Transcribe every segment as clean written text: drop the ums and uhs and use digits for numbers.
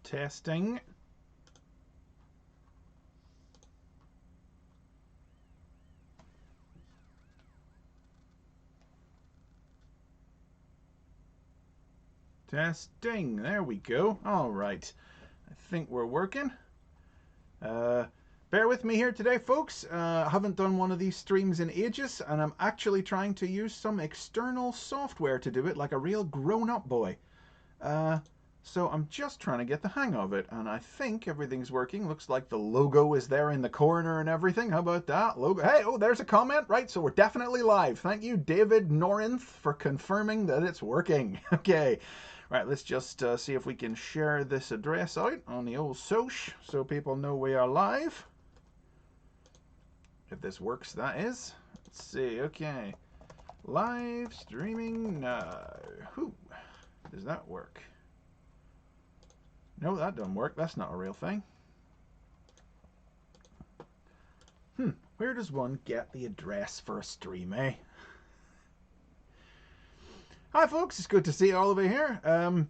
Testing. Testing. There we go. All right. I think we're working. Bear with me here today, folks. I haven't done one of these streams in ages, and I'm actually trying to use some external software to do it like a real grown-up boy. So I'm just trying to get the hang of it, and I think everything's working. Looks like the logo is there in the corner and everything. How about that? Logo. Hey, oh, there's a comment. Right, so we're definitely live. Thank you, David Norinth, for confirming that it's working. Okay. Right, let's just see if we can share this address out on the old soch so people know we are live. If this works, that is. Let's see. Okay. Live streaming now. Whew. Does that work? No, that doesn't work. That's not a real thing. Where does one get the address for a stream, eh? Hi, folks. It's good to see you all over here. No.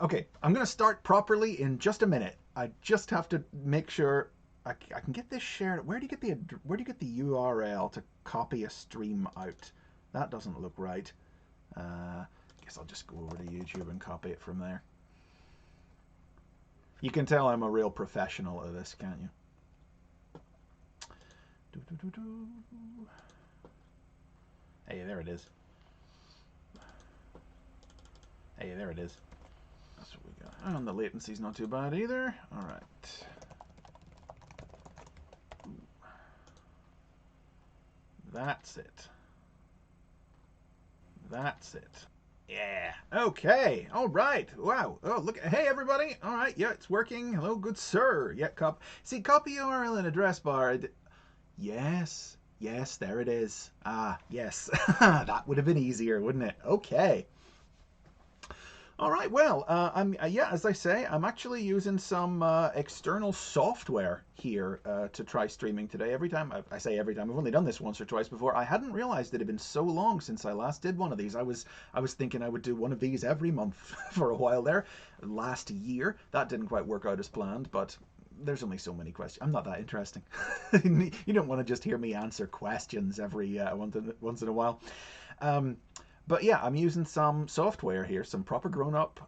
Okay. I'm going to start properly in just a minute. I just have to make sure I can get this shared. Where do you get the URL to copy a stream out? That doesn't look right. Guess I'll just go over to YouTube and copy it from there. You can tell I'm a real professional at this, can't you? Hey, there it is. Hey, there it is. That's what we got. And the latency's not too bad either. All right. That's it. That's it. Yeah. Okay. All right. Wow. Oh, look. Hey, everybody. All right. Yeah, it's working. Hello, good sir. Yeah, copy URL and address bar. Yes. Yes, there it is. Ah, yes. That would have been easier, wouldn't it? Okay. All right, well, as I say, I'm actually using some external software here to try streaming today. I say every time, I've only done this once or twice before. I hadn't realized it had been so long since I last did one of these. I was thinking I would do one of these every month for a while there. Last year, that didn't quite work out as planned, but there's only so many questions. I'm not that interesting. You don't want to just hear me answer questions every once in a while. But yeah, I'm using some software here, some proper grown-up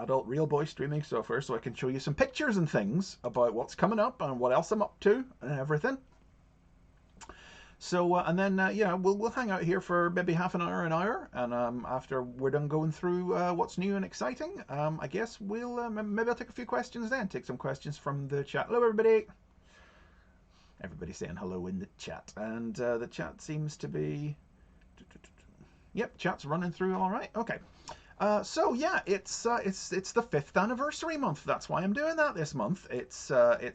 adult real boy streaming software, so I can show you some pictures and things about what's coming up and what else I'm up to and everything. So and then yeah, we'll hang out here for maybe half an hour, and after we're done going through what's new and exciting, I guess we'll maybe I'll take a few questions then. Take some questions from the chat. Hello, everybody. Everybody's saying hello in the chat, and the chat seems to be. Yep, chat's running through all right. Okay. So yeah, it's the 5th anniversary month. That's why I'm doing that this month. It's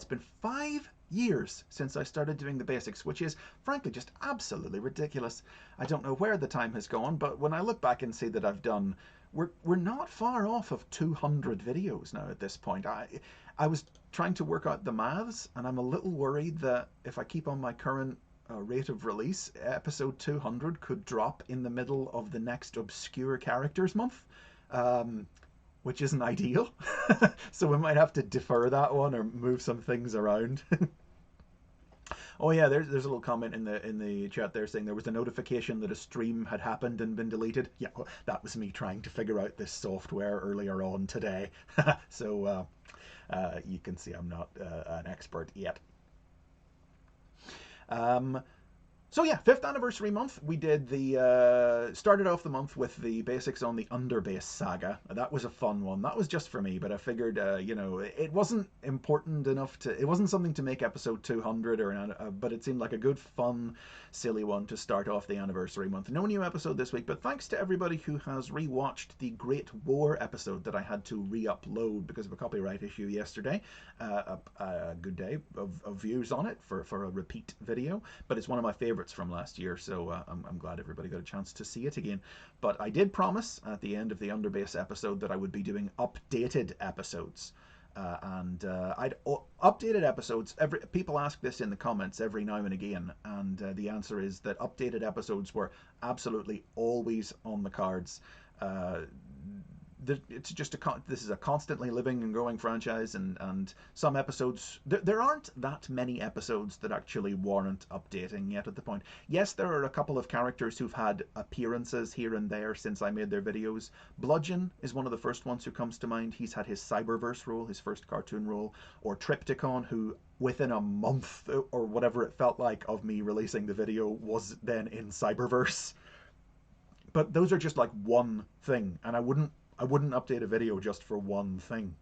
been 5 years since I started doing the basics, which is frankly just absolutely ridiculous. I don't know where the time has gone, but when I look back and see that I've done, we're not far off of 200 videos now at this point. I was trying to work out the maths, and I'm a little worried that if I keep on my current rate of release, episode 200 could drop in the middle of the next obscure characters month, which isn't ideal. So we might have to defer that one or move some things around. Oh yeah, there's a little comment in the chat there saying there was a notification that a stream had happened and been deleted. Yeah, well, that was me trying to figure out this software earlier on today. So you can see I'm not an expert yet. So yeah, 5th anniversary month. We did started off the month with the basics on the Underbase saga. That was a fun one. That was just for me, but I figured, you know, it wasn't important enough to. It wasn't something to make episode 200 but it seemed like a good, fun, silly one to start off the anniversary month. No new episode this week, but thanks to everybody who has rewatched the Great War episode that I had to re-upload because of a copyright issue yesterday. A good day of views on it for a repeat video, but it's one of my favorites from last year, so I'm glad everybody got a chance to see it again. But I did promise at the end of the Underbase episode that I would be doing updated episodes, and updated episodes. People ask this in the comments every now and again, and the answer is that updated episodes were absolutely always on the cards. it's just this is a constantly living and growing franchise, and some episodes, there aren't that many episodes that actually warrant updating yet at the point. Yes, there are a couple of characters who've had appearances here and there since I made their videos. Bludgeon is one of the first ones who comes to mind. He's had his Cyberverse role, his first cartoon role. Or Triptychon, who within a month or whatever it felt like of me releasing the video was then in Cyberverse. But those are just like one thing, and I wouldn't update a video just for one thing.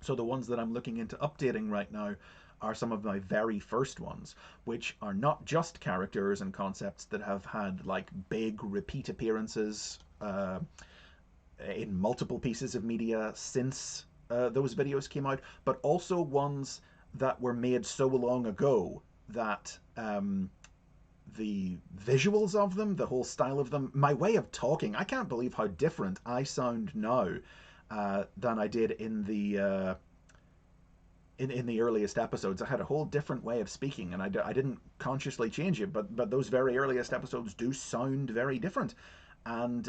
So the ones that I'm looking into updating right now are some of my very first ones, which are not just characters and concepts that have had like big repeat appearances in multiple pieces of media since those videos came out, but also ones that were made so long ago that the visuals of them, the whole style of them, my way of talking, I can't believe how different I sound now than I did in the earliest episodes. I had a whole different way of speaking, and I didn't consciously change it, but those very earliest episodes do sound very different. And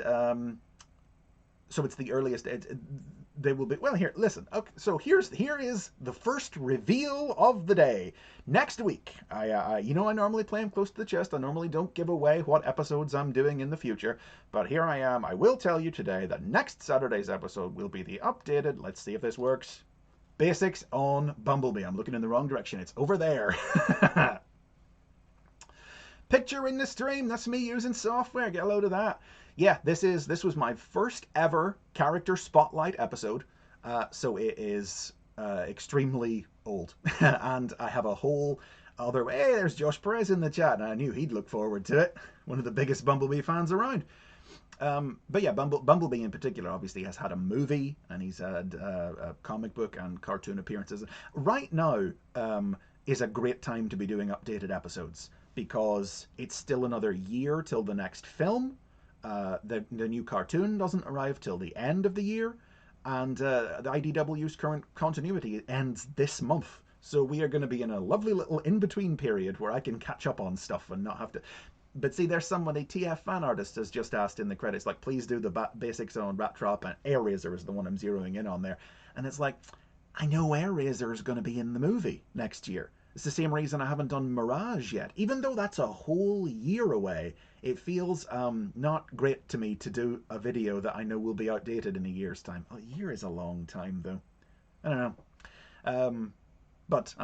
so it's the earliest. They will be, well, here, listen. Okay, so here is the first reveal of the day. Next week, I normally play them close to the chest. I normally don't give away what episodes I'm doing in the future, but here I am. I will tell you today that next Saturday's episode will be the updated, let's see if this works, basics on Bumblebee. I'm looking in the wrong direction. It's over there. Picture in the stream. That's me using software. Get a load of that. Yeah, this was my first ever character spotlight episode, so it is extremely old, and I have a whole other way. Hey, there's Josh Perez in the chat, and I knew he'd look forward to it. One of the biggest Bumblebee fans around. But yeah, Bumblebee in particular obviously has had a movie, and he's had a comic book and cartoon appearances. Right now is a great time to be doing updated episodes, because it's still another year till the next film. The new cartoon doesn't arrive till the end of the year, and the IDW's current continuity ends this month. So we are going to be in a lovely little in-between period where I can catch up on stuff and not have to... But see, there's somebody, TF Fan Artist has just asked in the credits, like, please do the basics on Rat Trap, and Airraiser is the one I'm zeroing in on there. And it's like, I know Airraiser is going to be in the movie next year. It's the same reason I haven't done Mirage yet. Even though that's a whole year away, it feels not great to me to do a video that I know will be outdated in a year's time. A year is a long time, though. I don't know. But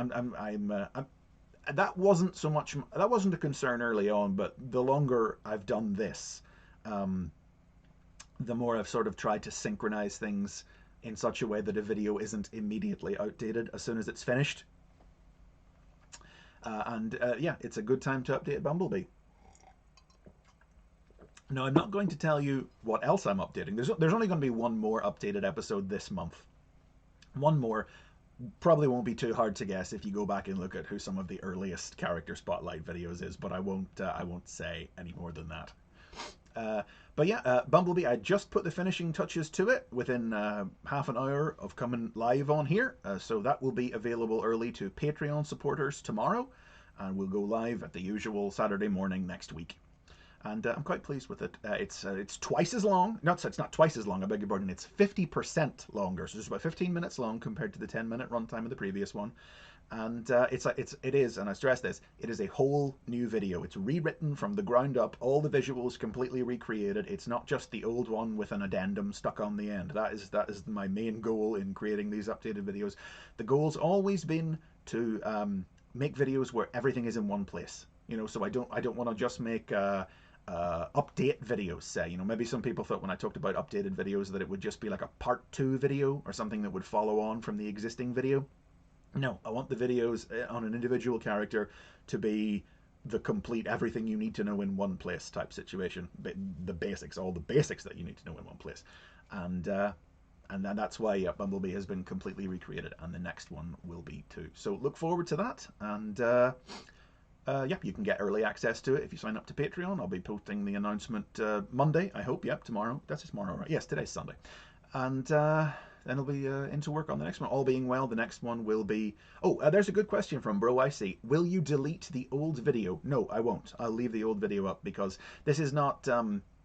that wasn't so much. That wasn't a concern early on. But the longer I've done this, the more I've sort of tried to synchronize things in such a way that a video isn't immediately outdated as soon as it's finished. Yeah, it's a good time to update Bumblebee. Now, I'm not going to tell you what else I'm updating. There's only going to be one more updated episode this month. One more. Probably won't be too hard to guess if you go back and look at who some of the earliest character spotlight videos is, but I won't say any more than that. But yeah, Bumblebee, I just put the finishing touches to it within half an hour of coming live on here. So that will be available early to Patreon supporters tomorrow, and we'll go live at the usual Saturday morning next week. And I'm quite pleased with it. It's twice as long. It's not twice as long, I beg your pardon. It's 50% longer. So it's about 15 minutes long compared to the 10-minute runtime of the previous one. And it is, and I stress this, it is a whole new video. It's rewritten from the ground up, all the visuals completely recreated. It's not just the old one with an addendum stuck on the end. That is my main goal in creating these updated videos. The goal's always been to make videos where everything is in one place. You know, so I don't want to just make update videos, say. You know, maybe some people thought when I talked about updated videos that it would just be like a part 2 video or something that would follow on from the existing video. No, I want the videos on an individual character to be the complete everything you need to know in one place type situation. The basics, all the basics that you need to know in one place. And that's why Bumblebee has been completely recreated, and the next one will be too. So look forward to that, and yep, you can get early access to it if you sign up to Patreon. I'll be posting the announcement Monday, I hope. Yep, tomorrow. That's tomorrow, right? Yes, today's Sunday. And then I'll be into work on the next one. All being well, the next one will be... Oh, there's a good question from Bro I See. Will you delete the old video? No, I won't. I'll leave the old video up because this is not...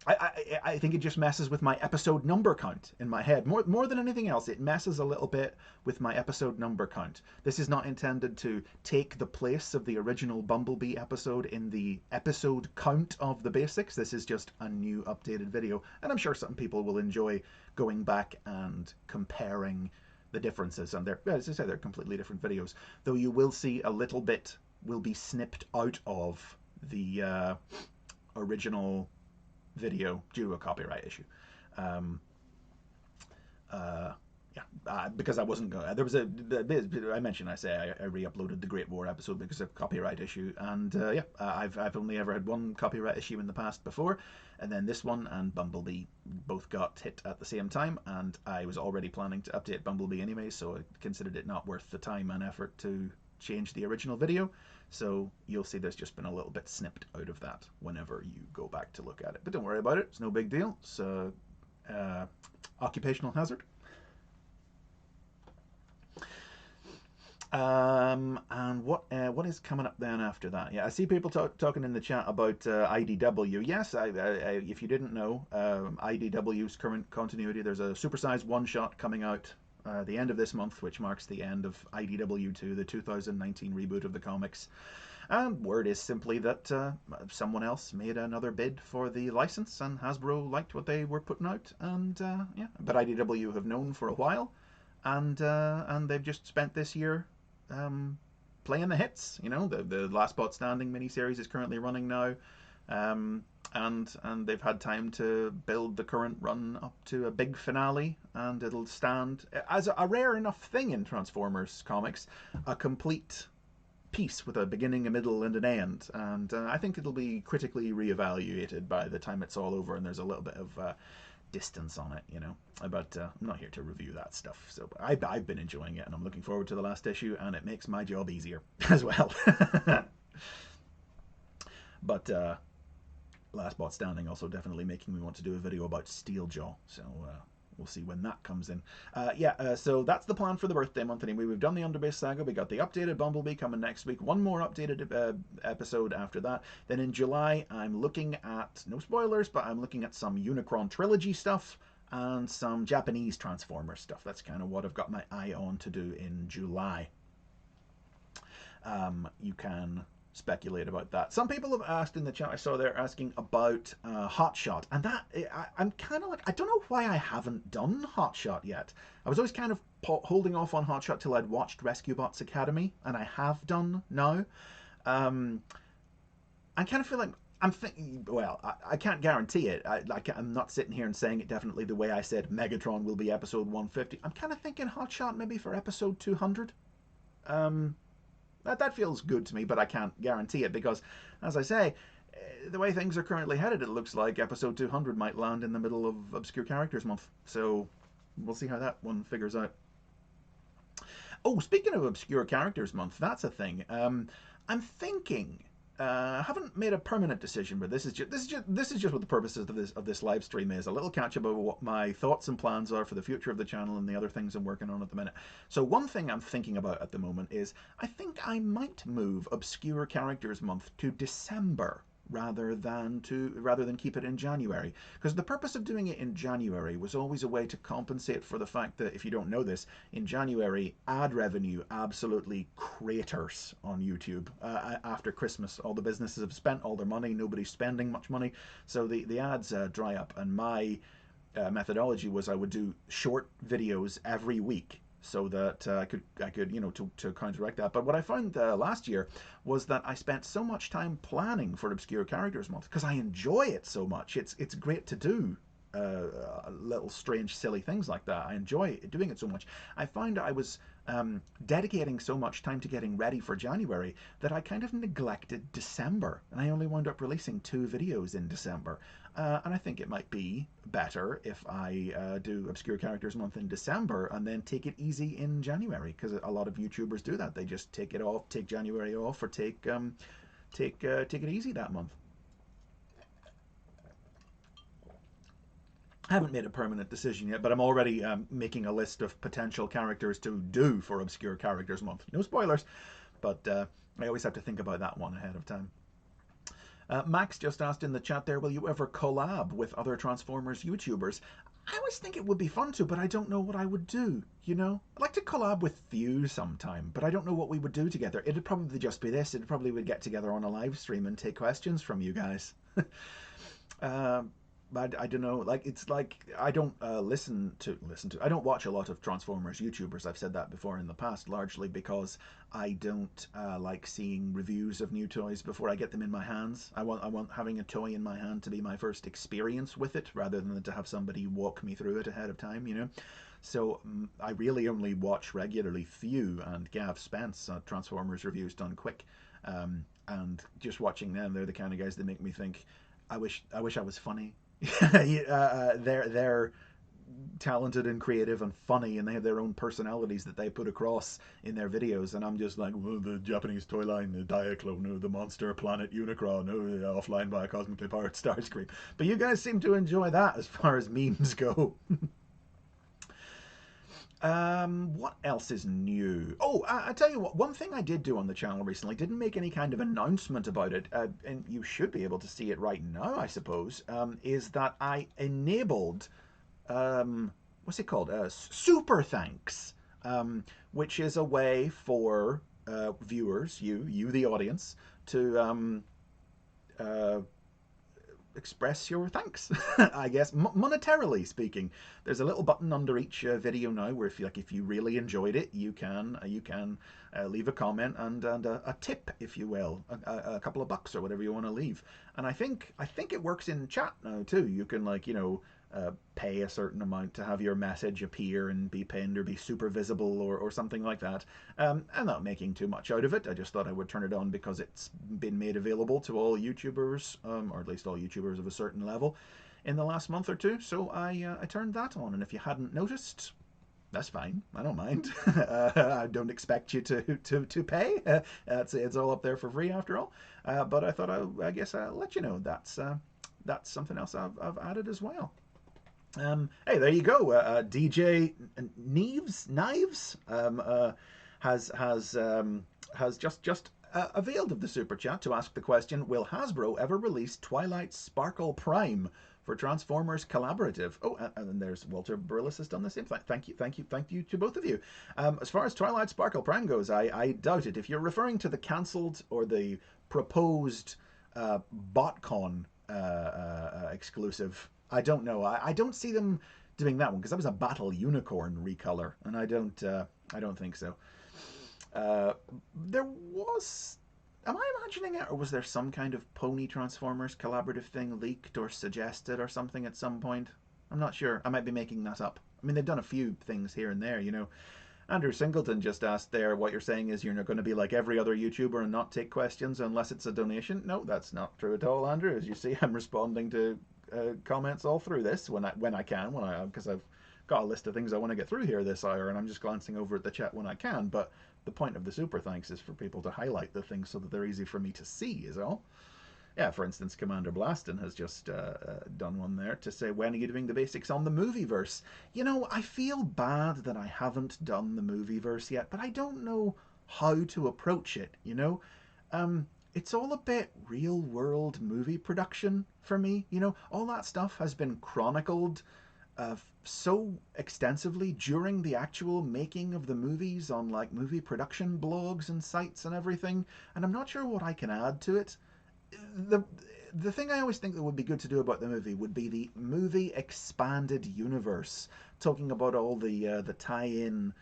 I think it just messes with my episode number count in my head. More than anything else, it messes a little bit with my episode number count. This is not intended to take the place of the original Bumblebee episode in the episode count of the basics. This is just a new updated video. And I'm sure some people will enjoy going back and comparing the differences. And they're, as I say, they're completely different videos. Though you will see a little bit will be snipped out of the original video due to a copyright issue. Because I wasn't going. There was a. I mentioned. I re-uploaded the Great War episode because of copyright issue, and I've only ever had one copyright issue in the past before, and then this one and Bumblebee both got hit at the same time, and I was already planning to update Bumblebee anyway, so I considered it not worth the time and effort to change the original video. So you'll see there's just been a little bit snipped out of that whenever you go back to look at it. But don't worry about it. It's no big deal. It's occupational hazard. And what is coming up then after that? Yeah, I see people talking in the chat about IDW. Yes, if you didn't know, IDW's current continuity, there's a supersized one-shot coming out the end of this month, which marks the end of IDW 2, the 2019 reboot of the comics. And word is simply that someone else made another bid for the license, and Hasbro liked what they were putting out, and yeah. But IDW have known for a while, and they've just spent this year playing the hits. You know, the Last Bot Standing miniseries is currently running now. And they've had time to build the current run up to a big finale, and it'll stand as a rare enough thing in Transformers comics, a complete piece with a beginning, a middle, and an end. And I think it'll be critically reevaluated by the time it's all over, and there's a little bit of distance on it, you know. But I'm not here to review that stuff. So I've been enjoying it, and I'm looking forward to the last issue, and it makes my job easier as well. But Last Bot Standing also definitely making me want to do a video about Steeljaw, so we'll see when that comes in. So that's the plan for the birthday month anyway. We've done the Underbase Saga, we got the updated Bumblebee coming next week, one more updated episode after that. Then in July, I'm looking at, no spoilers, but I'm looking at some Unicron Trilogy stuff and some Japanese Transformers stuff. That's kind of what I've got my eye on to do in July. You can speculate about that. Some people have asked in the chat, I saw they're asking about Hotshot, and that I'm kind of like, I don't know why I haven't done Hotshot yet. I was always kind of holding off on Hotshot till I'd watched Rescue Bots Academy, and I have done now. I kind of feel like I'm thinking, well, I can't guarantee it. I'm not sitting here and saying it definitely the way I said Megatron will be episode 150. I'm kind of thinking Hotshot maybe for episode 200. That feels good to me, but I can't guarantee it because, as I say, the way things are currently headed, it looks like episode 200 might land in the middle of Obscure Characters Month. So we'll see how that one figures out. Oh, speaking of Obscure Characters Month, that's a thing. I'm thinking. I haven't made a permanent decision, but this is just what the purposes of this live stream is. A little catch up about what my thoughts and plans are for the future of the channel and the other things I'm working on at the minute. So one thing I'm thinking about at the moment is I think I might move Obscure Characters Month to December rather than keep it in January, because the purpose of doing it in January was always a way to compensate for the fact that, if you don't know this, in January ad revenue absolutely craters on YouTube. After Christmas, all the businesses have spent all their money, nobody's spending much money, so the ads dry up, and my methodology was I would do short videos every week so that I could to counteract that. But what I found last year was that I spent so much time planning for Obscure Characters Month because I enjoy it so much. It's great to do little strange silly things like that. I enjoy doing it so much. I found I was dedicating so much time to getting ready for January that I kind of neglected December, and I only wound up releasing 2 videos in December. And I think it might be better if I do Obscure Characters Month in December and then take it easy in January, because a lot of YouTubers do that. They just take January off, or take it easy that month. I haven't made a permanent decision yet, but I'm already making a list of potential characters to do for Obscure Characters Month. No spoilers, but I always have to think about that one ahead of time. Max just asked in the chat there, will you ever collab with other Transformers YouTubers? I always think it would be fun to, but I don't know what I would do, you know? I'd like to collab with you sometime, but I don't know what we would do together. It'd probably just be this. It'd probably would get together on a live stream and take questions from you guys. But I don't know. Like it's like I don't listen to. I don't watch a lot of Transformers YouTubers. I've said that before in the past, largely because I don't like seeing reviews of new toys before I get them in my hands. I want having a toy in my hand to be my first experience with it, rather than to have somebody walk me through it ahead of time. You know. So I really only watch regularly Few and Gav Spence Transformers reviews done quick, and just watching them, they're the kind of guys that make me think. I wish I was funny. They're talented and creative and funny, and they have their own personalities that they put across in their videos. And I'm just like, well, the Japanese toy line, the Diaclone, the Monster Planet Unicron, offline by a cosmically powered Starscream. But you guys seem to enjoy that as far as memes go. What else is new? Oh, I tell you what, one thing I did do on the channel recently, didn't make any kind of announcement about it, and you should be able to see it right now, I suppose, is that I enabled, what's it called? Super Thanks, which is a way for viewers, you the audience, to express your thanks. I guess monetarily speaking, there's a little button under each video now where if you really enjoyed it, you can leave a comment and a tip, if you will, a couple of bucks or whatever you want to leave. And I think it works in chat now too. You can pay a certain amount to have your message appear and be pinned or be super visible or something like that. I'm not making too much out of it. I just thought I would turn it on because it's been made available to all YouTubers, or at least all YouTubers of a certain level, in the last month or two. So I turned that on, and if you hadn't noticed, that's fine. I don't mind. I don't expect you to pay. It's all up there for free after all. But I thought I guess I'll let you know that's something else I've added as well. Hey, there you go. DJ Knives has just availed of the super chat to ask the question: will Hasbro ever release Twilight Sparkle Prime for Transformers Collaborative? Oh, and there's Walter Barillis has done the same. Thank you to both of you. As far as Twilight Sparkle Prime goes, I doubt it. If you're referring to the cancelled or the proposed BotCon exclusive, I don't know. I don't see them doing that one because that was a Battle Unicorn recolor, and I don't think so. There was. Am I imagining it, or was there some kind of Pony Transformers collaborative thing leaked or suggested or something at some point? I'm not sure. I might be making that up. I mean, they've done a few things here and there, you know. Andrew Singleton just asked there, what you're saying is you're not going to be like every other YouTuber and not take questions unless it's a donation. No, that's not true at all, Andrew. As you see, I'm responding to comments all through this when I can, because I've got a list of things I want to get through here this hour, and I'm just glancing over at the chat when I can. But the point of the super thanks is for people to highlight the things so that they're easy for me to see, is all. Yeah, for instance, Commander Blaston has just done one there to say, when are you doing the basics on the movieverse? You know, I feel bad that I haven't done the movieverse yet, but I don't know how to approach it, you know? It's all a bit real world movie production for me, you know? All that stuff has been chronicled so extensively during the actual making of the movies on like movie production blogs and sites and everything, and I'm not sure what I can add to it. The thing I always think that would be good to do about the movie would be the movie expanded universe, talking about all the tie-in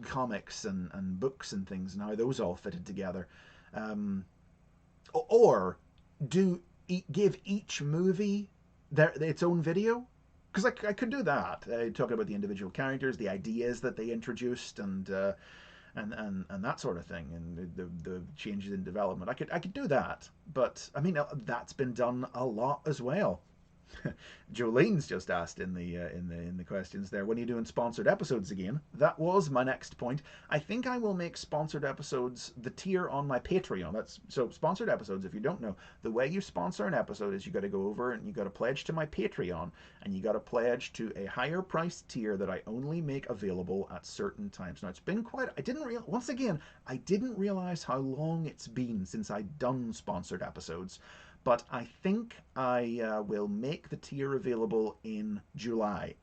comics and books and things and how those all fitted together, or give each movie its own video, because I could do that, talking about the individual characters, the ideas that they introduced, and that sort of thing, and the changes in development. I could do that, but I mean that's been done a lot as well. Jolene's just asked in the questions there, when are you doing sponsored episodes again? That was my next point. I think I will make sponsored episodes the tier on my Patreon. That's so sponsored episodes. If you don't know, the way you sponsor an episode is you got to go over and you got to pledge to my Patreon, and you got to pledge to a higher price tier that I only make available at certain times. Now it's been quite. Once again, I didn't realize how long it's been since I'd done sponsored episodes. But I think I will make the tier available in July,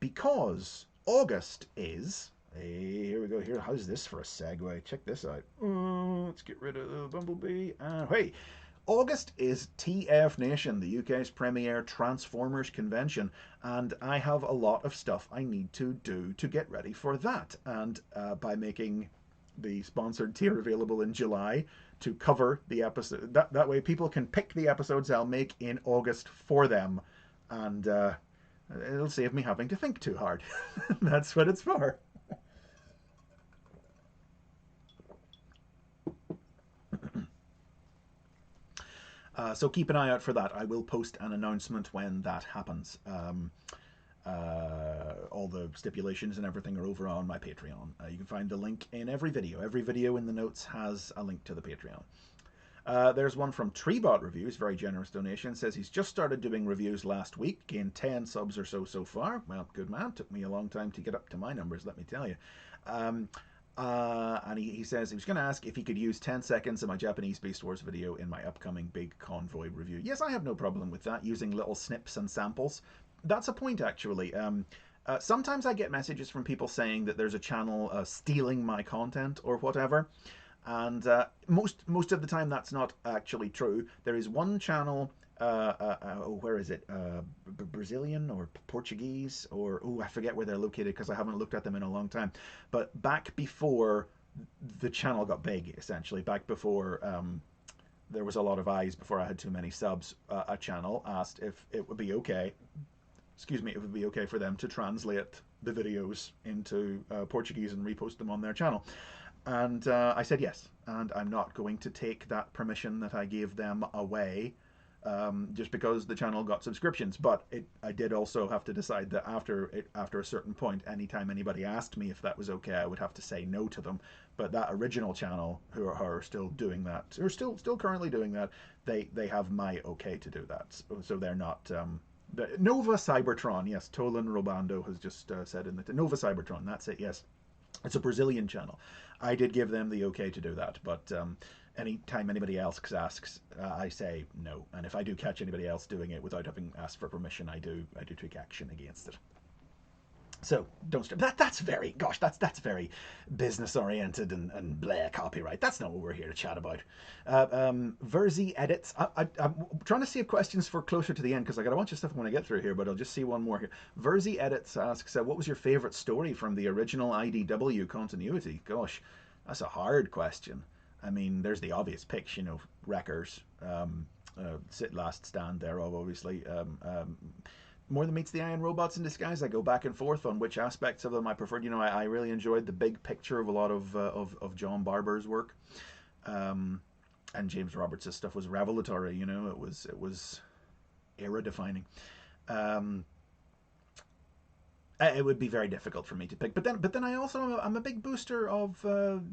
because August is. Hey, here we go. Here, how's this for a segue? Check this out. Let's get rid of the Bumblebee. Hey, August is TF Nation, the UK's premier Transformers convention, and I have a lot of stuff I need to do to get ready for that. And by making the sponsored tier available in July to cover the episode, that way people can pick the episodes I'll make in August for them, and it'll save me having to think too hard. That's what it's for. So keep an eye out for that. I will post an announcement when that happens. All the stipulations and everything are over on my Patreon. You can find the link in every video. Every video in the notes has a link to the Patreon. There's one from Treebot Reviews, very generous donation. Says he's just started doing reviews last week, gained 10 subs or so far. Well, good man. Took me a long time to get up to my numbers, let me tell you. And he says he was going to ask if he could use 10 seconds of my Japanese Beast Wars video in my upcoming Big Convoy review. Yes, I have no problem with that, using little snips and samples. That's a point, actually. Sometimes I get messages from people saying that there's a channel stealing my content or whatever, and most of the time that's not actually true. There is one channel, where is it? Brazilian or Portuguese, or I forget where they're located because I haven't looked at them in a long time. But back before the channel got big, essentially, back before there was a lot of eyes, before I had too many subs, a channel asked if it would be okay. Excuse me, it would be okay for them to translate the videos into Portuguese and repost them on their channel. And I said yes, and I'm not going to take that permission that I gave them away just because the channel got subscriptions. But I did also have to decide that after a certain point, anytime anybody asked me if that was okay, I would have to say no to them. But that original channel, who are still doing that, who are still currently doing that, they have my okay to do that. So they're not. Nova Cybertron, yes, Tolan Robando has just said in the Nova Cybertron, that's it, yes. It's a Brazilian channel. I did give them the okay to do that, but anytime anybody else asks, I say no. And if I do catch anybody else doing it without having asked for permission, I do take action against it. So don't strip. That's very business oriented and blah copyright. That's not what we're here to chat about. Verzi edits. I'm trying to save questions for closer to the end because I got a bunch of stuff I want to get through here, but I'll just see one more here. Verzi edits asks, what was your favorite story from the original IDW continuity? Gosh, that's a hard question. I mean, there's the obvious picks, Wreckers, Last Stand there, obviously. More Than Meets the Eye and Robots in Disguise, I go back and forth on which aspects of them I preferred. I really enjoyed the big picture of a lot of John Barber's work, and James Roberts' stuff was revelatory. It was era defining. It would be very difficult for me to pick, but then I'm a big booster of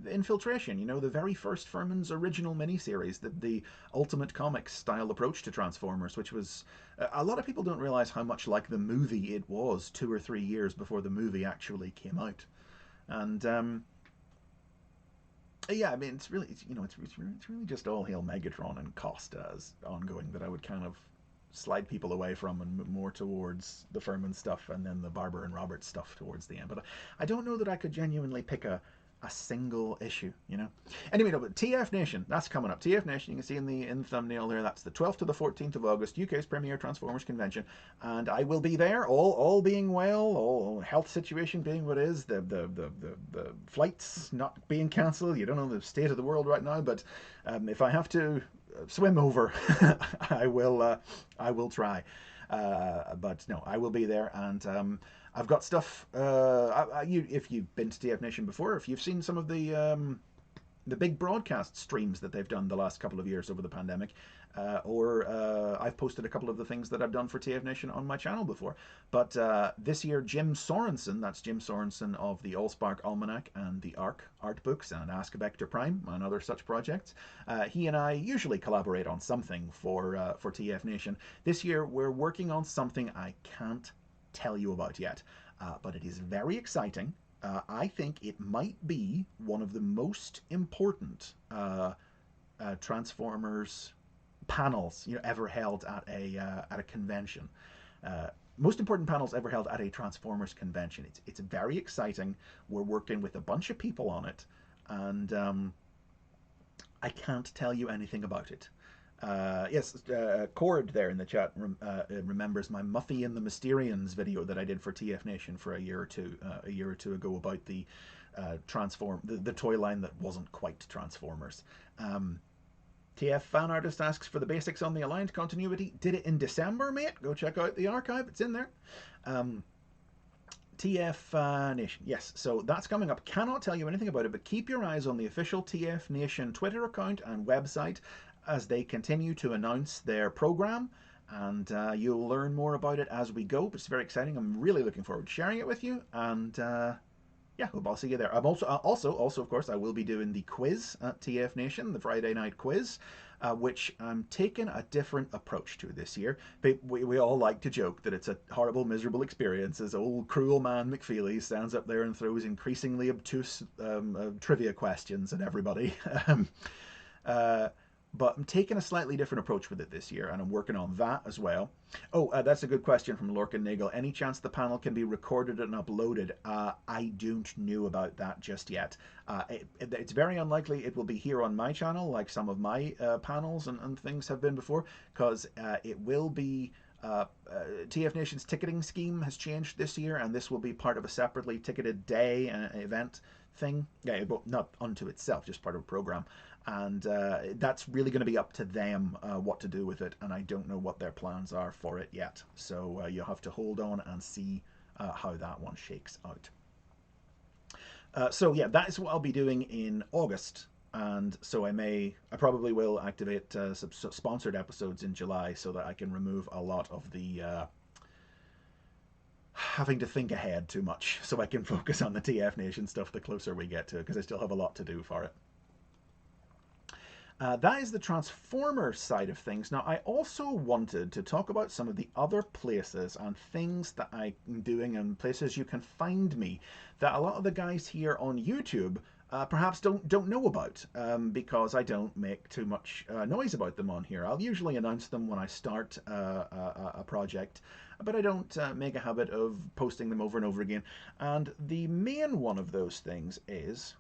Infiltration. The very first Furman's original miniseries, the Ultimate Comics style approach to Transformers, which was a lot of people don't realize how much like the movie it was 2 or 3 years before the movie actually came out, and yeah, I mean it's really just all hail Megatron and Costa as ongoing that I would kind of slide people away from and more towards the Furman stuff and then the Barber and Roberts stuff towards the end. But I don't know that I could genuinely pick a single issue, Anyway, no, but TF Nation, that's coming up. TF Nation, you can see in the thumbnail there, that's the 12th to the 14th of August, UK's premier Transformers convention, and I will be there, all being well, all health situation being what it is, the flights not being cancelled. You don't know the state of the world right now, but if I have to swim over, I will try. But no, I will be there, and I've got stuff. If you've been to TF Nation before, if you've seen some of the the big broadcast streams that they've done the last couple of years over the pandemic, or I've posted a couple of the things that I've done for TF Nation on my channel before. But this year, Jim Sorensen, that's Jim Sorensen of the Allspark Almanac and the ARC art books and Ask Vector Prime and other such projects, he and I usually collaborate on something for TF Nation. This year, we're working on something I can't tell you about yet, but it is very exciting. I think it might be one of the most important Transformers panels ever held at a convention. Most important panels ever held at a Transformers convention. It's very exciting. We're working with a bunch of people on it, and I can't tell you anything about it. Yes, Cord there in the chat remembers my Muffy and the Mysterians video that I did for TF Nation for a year or two ago about the the toy line that wasn't quite Transformers. TF Fan Artist asks for the basics on the Aligned continuity. Did it in December, mate? Go check out the archive. It's in there. TF Nation. Yes, so that's coming up. Cannot tell you anything about it, but keep your eyes on the official TF Nation Twitter account and website as they continue to announce their program, and you'll learn more about it as we go. But it's very exciting. I'm really looking forward to sharing it with you, and yeah, hope I'll see you there. I'm also, of course, I will be doing the quiz at TF Nation, the Friday night quiz, which I'm taking a different approach to this year. We all like to joke that it's a horrible, miserable experience as old cruel man McFeely stands up there and throws increasingly obtuse trivia questions at everybody. But I'm taking a slightly different approach with it this year, and I'm working on that as well. Oh, that's a good question from Lorcan Nagel. Any chance the panel can be recorded and uploaded? I don't know about that just yet. It's very unlikely it will be here on my channel, like some of my panels and things have been before, because it will be... TF Nation's ticketing scheme has changed this year, and this will be part of a separately ticketed day event thing. Yeah, but not unto itself, just part of a program. And that's really going to be up to them what to do with it, and I don't know what their plans are for it yet. So you'll have to hold on and see how that one shakes out. So yeah, that is what I'll be doing in August, and so I probably will activate some sponsored episodes in July so that I can remove a lot of the having to think ahead too much, so I can focus on the TF Nation stuff the closer we get to it, because I still have a lot to do for it. That is the Transformer side of things. Now, I also wanted to talk about some of the other places and things that I'm doing and places you can find me that a lot of the guys here on YouTube perhaps don't know about, because I don't make too much noise about them on here. I'll usually announce them when I start a project, but I don't make a habit of posting them over and over again. And the main one of those things is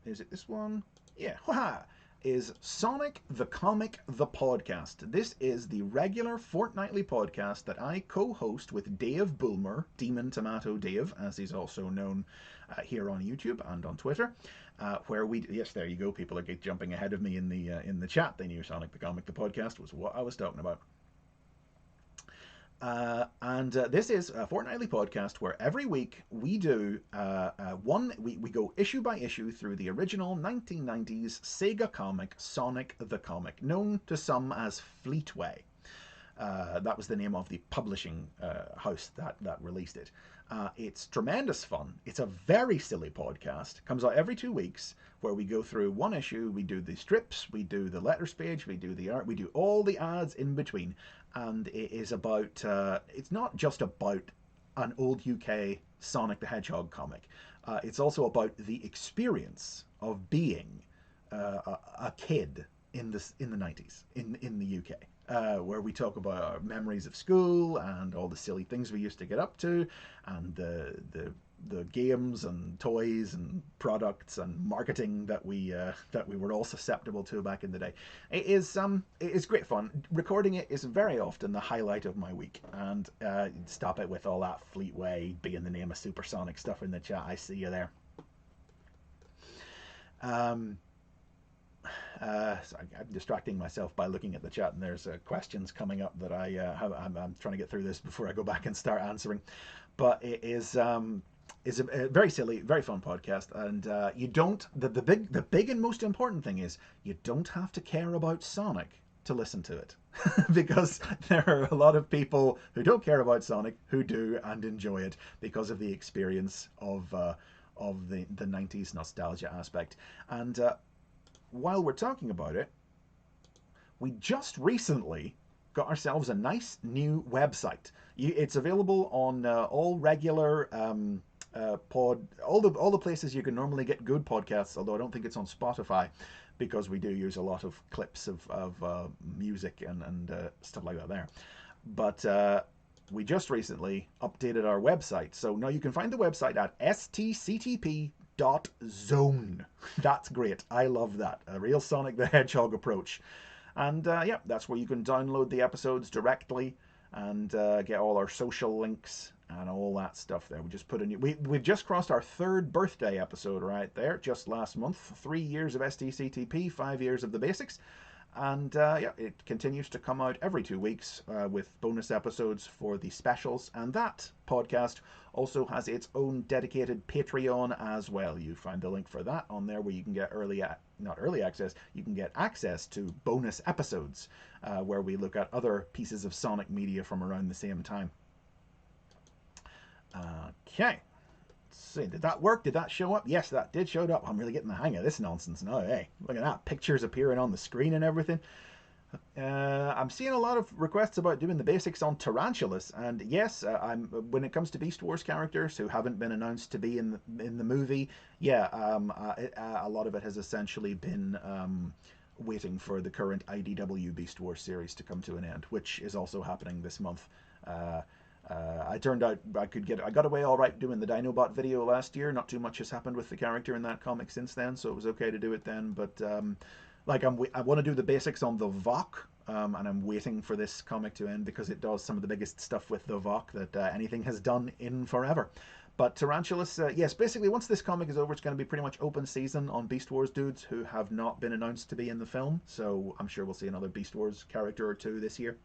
it this one? Yeah, haha! Is Sonic the Comic the Podcast. This is the regular fortnightly podcast that I co-host with Dave Bulmer, Demon Tomato Dave, as he's also known here on YouTube and on Twitter, where we... Yes, there you go. People are jumping ahead of me in the chat. They knew Sonic the Comic the Podcast was what I was talking about. And this is a fortnightly podcast where every week we do we go issue by issue through the original 1990s Sega comic Sonic the Comic, known to some as Fleetway. That was the name of the publishing house that released it. It's tremendous fun. It's a very silly podcast. Comes out every 2 weeks, where we go through one issue. We do the strips, we do the letters page, we do the art, we do all the ads in between. And it is about, it's not just about an old UK Sonic the Hedgehog comic. It's also about the experience of being a kid in the 90s in the UK, where we talk about our memories of school and all the silly things we used to get up to, and the games and toys and products and marketing that we were all susceptible to back in the day. It is great fun. Recording it is very often the highlight of my week. And stop it with all that Fleetway being the name of supersonic stuff in the chat. I see you there. So I'm distracting myself by looking at the chat, and there's questions coming up that I'm trying to get through this before I go back and start answering. But it is is a very silly, very fun podcast, and you don't. The big and most important thing is you don't have to care about Sonic to listen to it, because there are a lot of people who don't care about Sonic who do and enjoy it because of the experience of the 90s nostalgia aspect. And while we're talking about it, we just recently got ourselves a nice new website. It's available on all regular all the places you can normally get good podcasts. Although I don't think it's on Spotify, because we do use a lot of clips of music and stuff like that there. But we just recently updated our website, so now you can find the website at stctp.zone. That's great. I love that. A real Sonic the Hedgehog approach. And yeah, that's where you can download the episodes directly and get all our social links and all that stuff there. We just put in. We've just crossed our 3rd birthday episode right there, just last month. 3 years of STCTP, 5 years of the basics. And yeah, it continues to come out every 2 weeks with bonus episodes for the specials. And that podcast also has its own dedicated Patreon as well. You find the link for that on there, where you can get not early access, you can get access to bonus episodes where we look at other pieces of Sonic media from around the same time. Okay. See, did that work? Did that show up? Yes, that did show up. I'm really getting the hang of this nonsense now. Hey, look at that. Pictures appearing on the screen and everything. I'm seeing a lot of requests about doing the basics on Tarantulas, and yes, when it comes to Beast Wars characters who haven't been announced to be in the movie, yeah, a lot of it has essentially been waiting for the current IDW Beast Wars series to come to an end, which is also happening this month. I turned out I got away all right doing the Dinobot video last year. Not too much has happened with the character in that comic since then, so it was okay to do it then. But like I want to do the basics on the Vok, and I'm waiting for this comic to end because it does some of the biggest stuff with the Vok that anything has done in forever. But Tarantulas, yes, basically once this comic is over, it's going to be pretty much open season on Beast Wars dudes who have not been announced to be in the film. So I'm sure we'll see another Beast Wars character or two this year.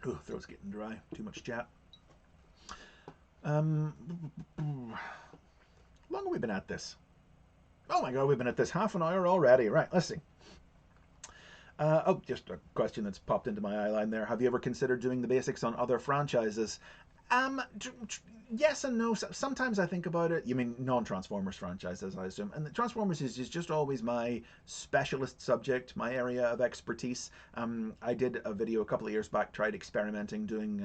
Oh, throat's getting dry. Too much chat. How long have we been at this? Oh my god, we've been at this half an hour already. Right, let's see. Oh, just a question that's popped into my eyeline there. Have you ever considered doing the basics on other franchises? Yes and no. Sometimes I think about it. You mean non-Transformers franchises, I assume. And the Transformers is just always my specialist subject, my area of expertise. I did a video a couple of years back, tried experimenting doing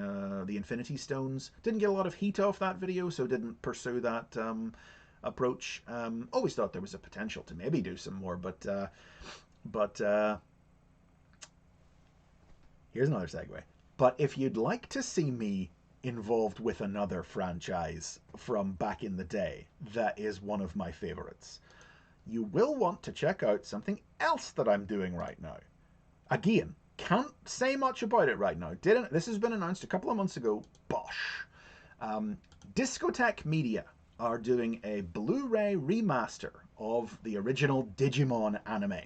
the Infinity Stones. Didn't get a lot of heat off that video, so didn't pursue that approach. Always thought there was a potential to maybe do some more, but here's another segue. But if you'd like to see me involved with another franchise from back in the day that is one of my favorites, you will want to check out something else that I'm doing right now. Again, can't say much about it right now. This has been announced a couple of months ago. Bosh. Discotek Media are doing a Blu-ray remaster of the original Digimon anime.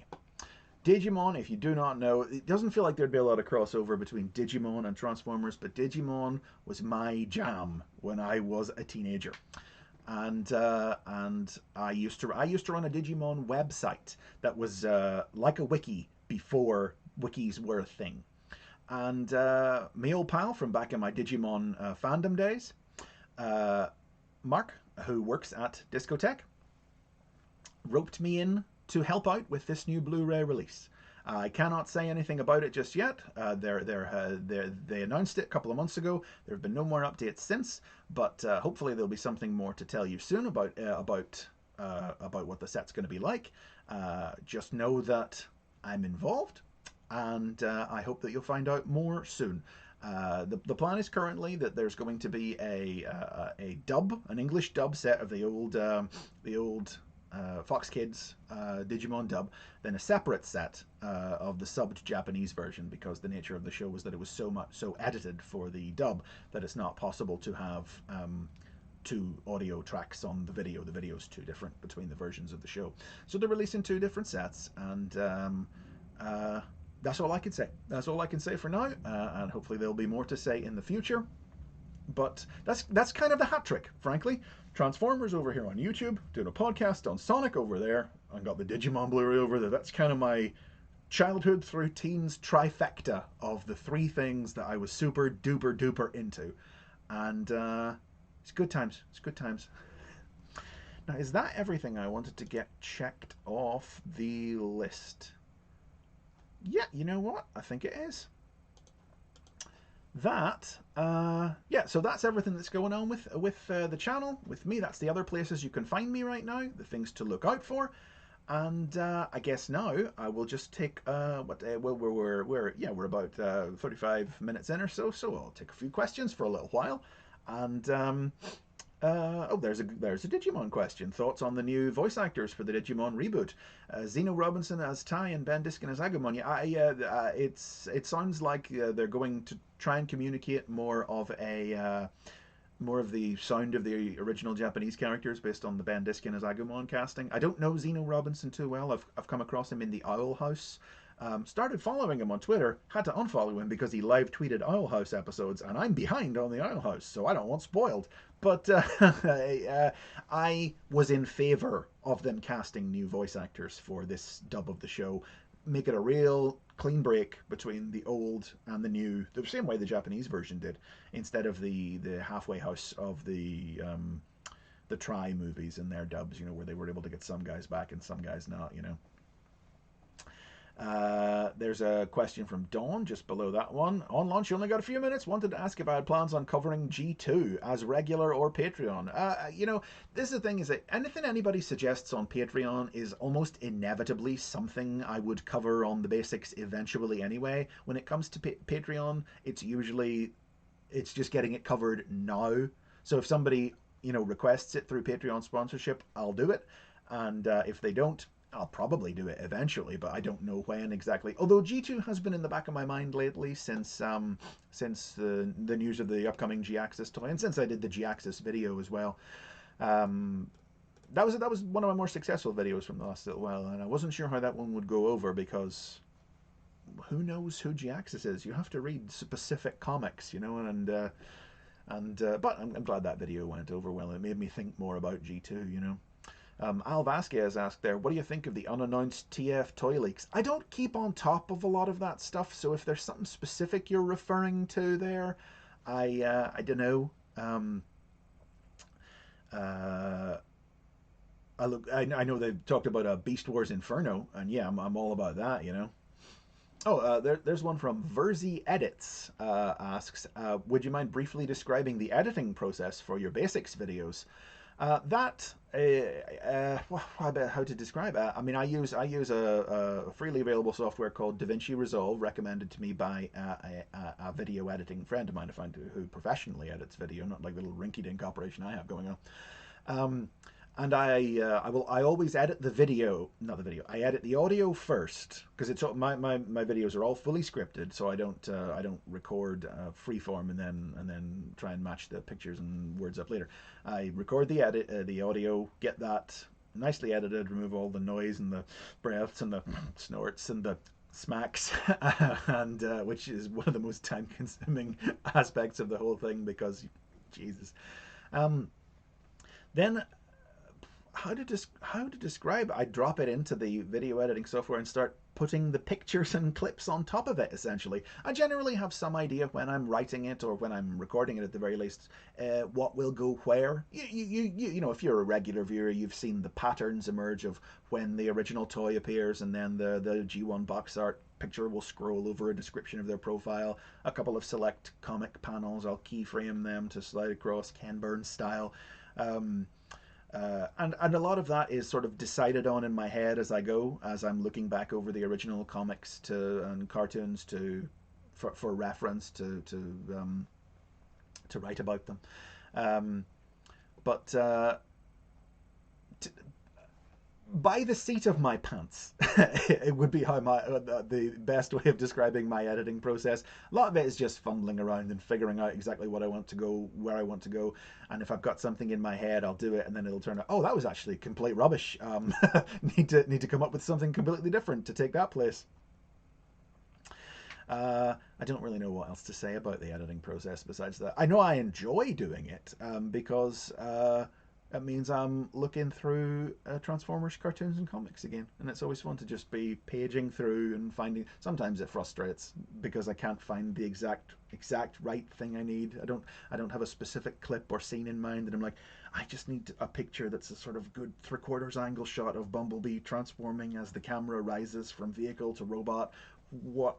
Digimon, if you do not know, it doesn't feel like there'd be a lot of crossover between Digimon and Transformers, but Digimon was my jam when I was a teenager, and I used to run a Digimon website that was like a wiki before wikis were a thing, and my old pal from back in my Digimon fandom days, Mark, who works at Discotek, roped me in to help out with this new Blu-ray release. I cannot say anything about it just yet. They announced it a couple of months ago. There have been no more updates since, but hopefully there'll be something more to tell you soon about what the set's going to be like. Just know that I'm involved, and I hope that you'll find out more soon. The plan is currently that there's going to be a dub, an English dub set of the old Fox Kids Digimon dub, then a separate set of the subbed Japanese version, because the nature of the show was that it was so edited for the dub that it's not possible to have two audio tracks on the video. The video's too different between the versions of the show. So they're releasing 2 different sets, and that's all I can say. That's all I can say for now, and hopefully there'll be more to say in the future. But that's kind of the hat trick, frankly. Transformers over here on YouTube, doing a podcast on Sonic over there, and got the Digimon Blu-ray over there. That's kind of my childhood through teens trifecta of the three things that I was super duper duper into. And it's good times. It's good times. Now, is that everything I wanted to get checked off the list? Yeah, you know what? I think it is. That, yeah, so that's everything that's going on with the channel. With me, that's the other places you can find me right now, the things to look out for. And I guess now I will just take we're about 35 minutes in or so, so I'll take a few questions for a little while. And oh, there's a Digimon question. Thoughts on the new voice actors for the Digimon reboot? Zeno Robinson as Tai and Ben Diskin as Agumon. Yeah, it sounds like they're going to try and communicate more of the sound of the original Japanese characters based on the Ben Diskin as Agumon casting. I don't know Zeno Robinson too well. I've come across him in the Owl House. Started following him on Twitter, had to unfollow him because he live tweeted Owl House episodes, and I'm behind on the Owl House, so I don't want spoiled. But I was in favour of them casting new voice actors for this dub of the show. Make it a real clean break between the old and the new, the same way the Japanese version did, instead of the halfway house of the Tri movies and their dubs, where they were able to get some guys back and some guys not, There's a question from Dawn just below that one. On launch, you only got a few minutes. Wanted to ask about plans on covering G2 as regular or Patreon. This is the thing, is that anything anybody suggests on Patreon is almost inevitably something I would cover on the basics eventually anyway. When it comes to Patreon, it's just getting it covered now. So if somebody, requests it through Patreon sponsorship, I'll do it. And if they don't, I'll probably do it eventually, but I don't know when exactly. Although G2 has been in the back of my mind lately since the news of the upcoming G-Axis toy, and since I did the G-Axis video as well. That was one of my more successful videos from the last little while, and I wasn't sure how that one would go over because who knows who G-Axis is? You have to read specific comics, but I'm glad that video went over well. It made me think more about G2, Al Vasquez asked there, what do you think of the unannounced TF toy leaks? I don't keep on top of a lot of that stuff, so if there's something specific you're referring to there, I don't know. I know they've talked about Beast Wars Inferno, and yeah, I'm all about that, Oh, there's one from Verzi Edits, asks, would you mind briefly describing the editing process for your basics videos? How to describe it? I mean, I use a freely available software called DaVinci Resolve, recommended to me by a video editing friend of mine who professionally edits video, not like the little rinky-dink operation I have going on. And I always edit the video, not the video. I edit the audio first because it's my videos are all fully scripted, so I don't record freeform and then try and match the pictures and words up later. I record the audio, get that nicely edited, remove all the noise and the breaths and the snorts and the smacks, and which is one of the most time-consuming aspects of the whole thing because, Jesus. Then. How to describe? I drop it into the video editing software and start putting the pictures and clips on top of it. Essentially, I generally have some idea when I'm writing it or when I'm recording it at the very least, what will go where. You know, if you're a regular viewer, you've seen the patterns emerge of when the original toy appears, and then the G1 box art picture will scroll over a description of their profile. A couple of select comic panels, I'll keyframe them to slide across Ken Burns style. And a lot of that is sort of decided on in my head as I go, as I'm looking back over the original comics and cartoons for reference to write about them. By the seat of my pants, it would be how the best way of describing my editing process. A lot of it is just fumbling around and figuring out exactly what I want to go, where I want to go, and if I've got something in my head, I'll do it, and then it'll turn out, oh, that was actually complete rubbish. Need to come up with something completely different to take that place. I don't really know what else to say about the editing process besides that. I know I enjoy doing it because it means I'm looking through Transformers cartoons and comics again, and it's always fun to just be paging through and finding. Sometimes it frustrates because I can't find the exact right thing I need. I don't have a specific clip or scene in mind, and I'm like, I just need a picture that's a sort of good 3/4 angle shot of Bumblebee transforming as the camera rises from vehicle to robot. What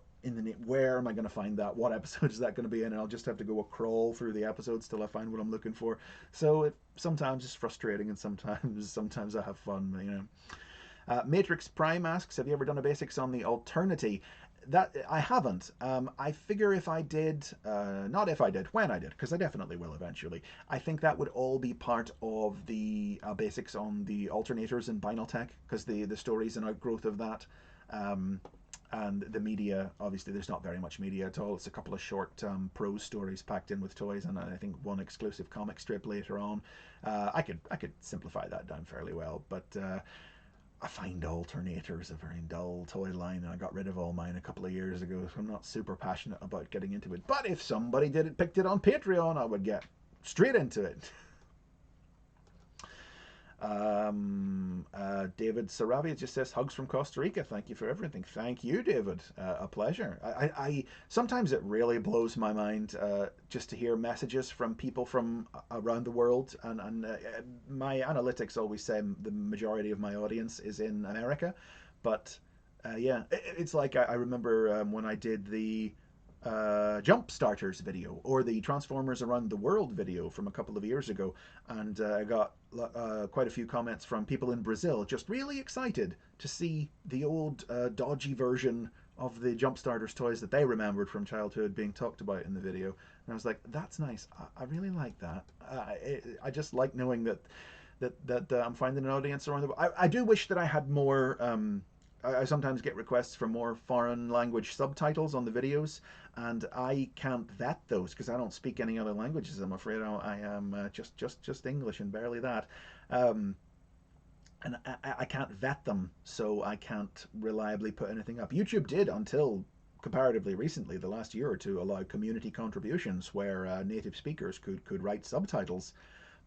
where am I going to find that? What episode is that going to be in? And I'll just have to go a crawl through the episodes till I find what I'm looking for. So it sometimes it's frustrating, and sometimes I have fun. You know. Matrix Prime asks, "Have you ever done a basics on the Alternity?" That I haven't. I figure if I did, not if I did, when I did, because I definitely will eventually. I think that would all be part of the basics on the alternators in Binaltech, because the story's an outgrowth of that. And the media, obviously, there's not very much media at all. It's a couple of short prose stories packed in with toys, and I think one exclusive comic strip later on. I could simplify that down fairly well, but I find alternators a very dull toy line, and I got rid of all mine a couple of years ago, so I'm not super passionate about getting into it. But if somebody picked it on Patreon, I would get straight into it. David Saravia just says, "Hugs from Costa Rica. Thank you for everything." Thank you, David. A pleasure. I sometimes it really blows my mind just to hear messages from people from around the world, and my analytics always say the majority of my audience is in America, but yeah, it's like I remember when I did the Jump Starters video or the Transformers Around the World video from a couple of years ago, and I got quite a few comments from people in Brazil just really excited to see the old dodgy version of the Jump Starters toys that they remembered from childhood being talked about in the video. And I was like, that's nice. I really like that. I just like knowing that I'm finding an audience around the world. I do wish that I had more. I sometimes get requests for more foreign language subtitles on the videos, and I can't vet those because I don't speak any other languages. I'm afraid I am just English and barely that, and I can't vet them, so I can't reliably put anything up. YouTube did until comparatively recently, the last year or two, allow community contributions where native speakers could write subtitles,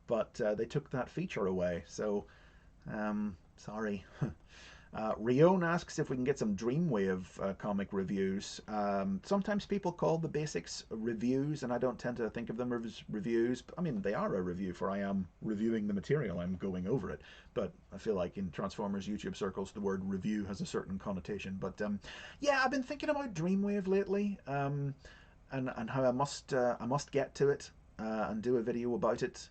but they took that feature away. So sorry. Rion asks if we can get some Dreamwave comic reviews. Sometimes people call the basics reviews, and I don't tend to think of them as reviews. I mean, they are a review, for I am reviewing the material, I'm going over it. But I feel like in Transformers YouTube circles, the word review has a certain connotation. But yeah, I've been thinking about Dreamwave lately, and how I must get to it and do a video about it.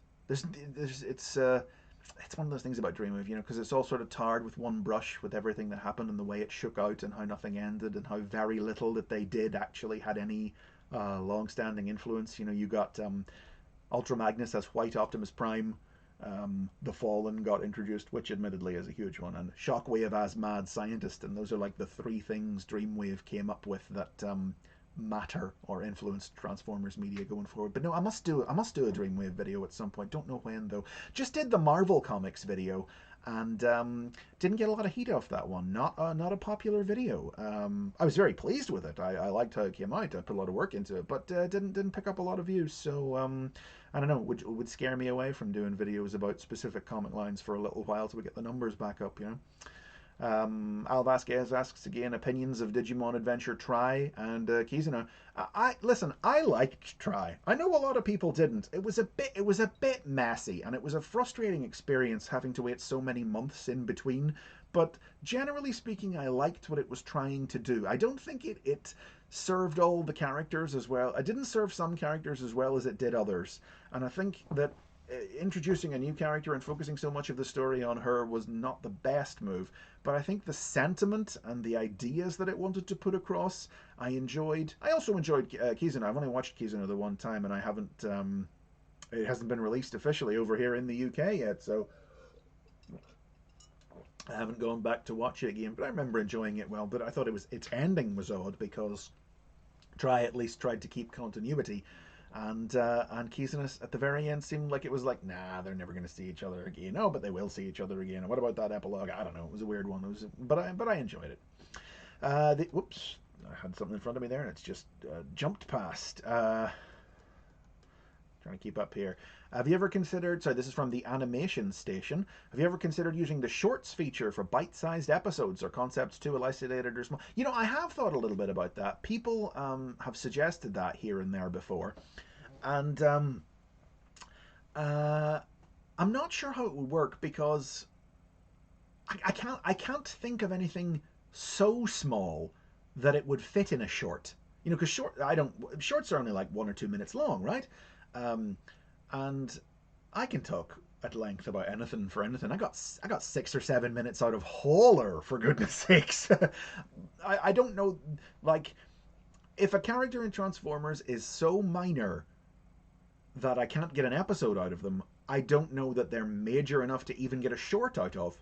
It's one of those things about Dreamwave, you know, because it's all sort of tarred with one brush with everything that happened and the way it shook out and how nothing ended and how very little that they did actually had any long-standing influence. You know, you got Ultra Magnus as White Optimus Prime, the Fallen got introduced, which admittedly is a huge one, and Shockwave as Mad Scientist, and those are like the three things Dreamwave came up with that matter or influence Transformers media going forward. But no, I must do a Dreamwave video at some point. Don't know when though. Just did the Marvel Comics video, and didn't get a lot of heat off that one. Not a popular video. I was very pleased with it. I liked how it came out. I put a lot of work into it, but didn't pick up a lot of views. So I don't know. Would scare me away from doing videos about specific comic lines for a little while till we get the numbers back up. You know. Al Vasquez asks again opinions of Digimon Adventure Tri and Kizuna. Listen. I liked Tri. I know a lot of people didn't. It was a bit messy, and it was a frustrating experience having to wait so many months in between. But generally speaking, I liked what it was trying to do. I don't think it served all the characters as well. It didn't serve some characters as well as it did others, and I think that introducing a new character and focusing so much of the story on her was not the best move, but I think the sentiment and the ideas that it wanted to put across I enjoyed. I also enjoyed Kizuna. I've only watched Kizuna the one time, and I haven't it hasn't been released officially over here in the UK yet, so I haven't gone back to watch it again, but I remember enjoying it well. But I thought its ending was odd because Try at least tried to keep continuity, and Kizuna at the very end seemed like it was like, nah, they're never going to see each other again. Oh, but they will see each other again. And what about that epilogue? I don't know. It was a weird one. But I enjoyed it. Whoops. I had something in front of me there and it's just jumped past. Trying to keep up here. Have you ever considered, sorry, this is from the Animation Station. Have you ever considered using the shorts feature for bite-sized episodes or concepts too isolated or small? You know, I have thought a little bit about that. People have suggested that here and there before. And uh, I'm not sure how it would work because I can't think of anything so small that it would fit in a short. You know, because shorts are only like 1 or 2 minutes long, right? Um, and I can talk at length about anything for anything. I got 6 or 7 minutes out of Hauler, for goodness sakes. I don't know, like, if a character in Transformers is so minor that I can't get an episode out of them, I don't know that they're major enough to even get a short out of.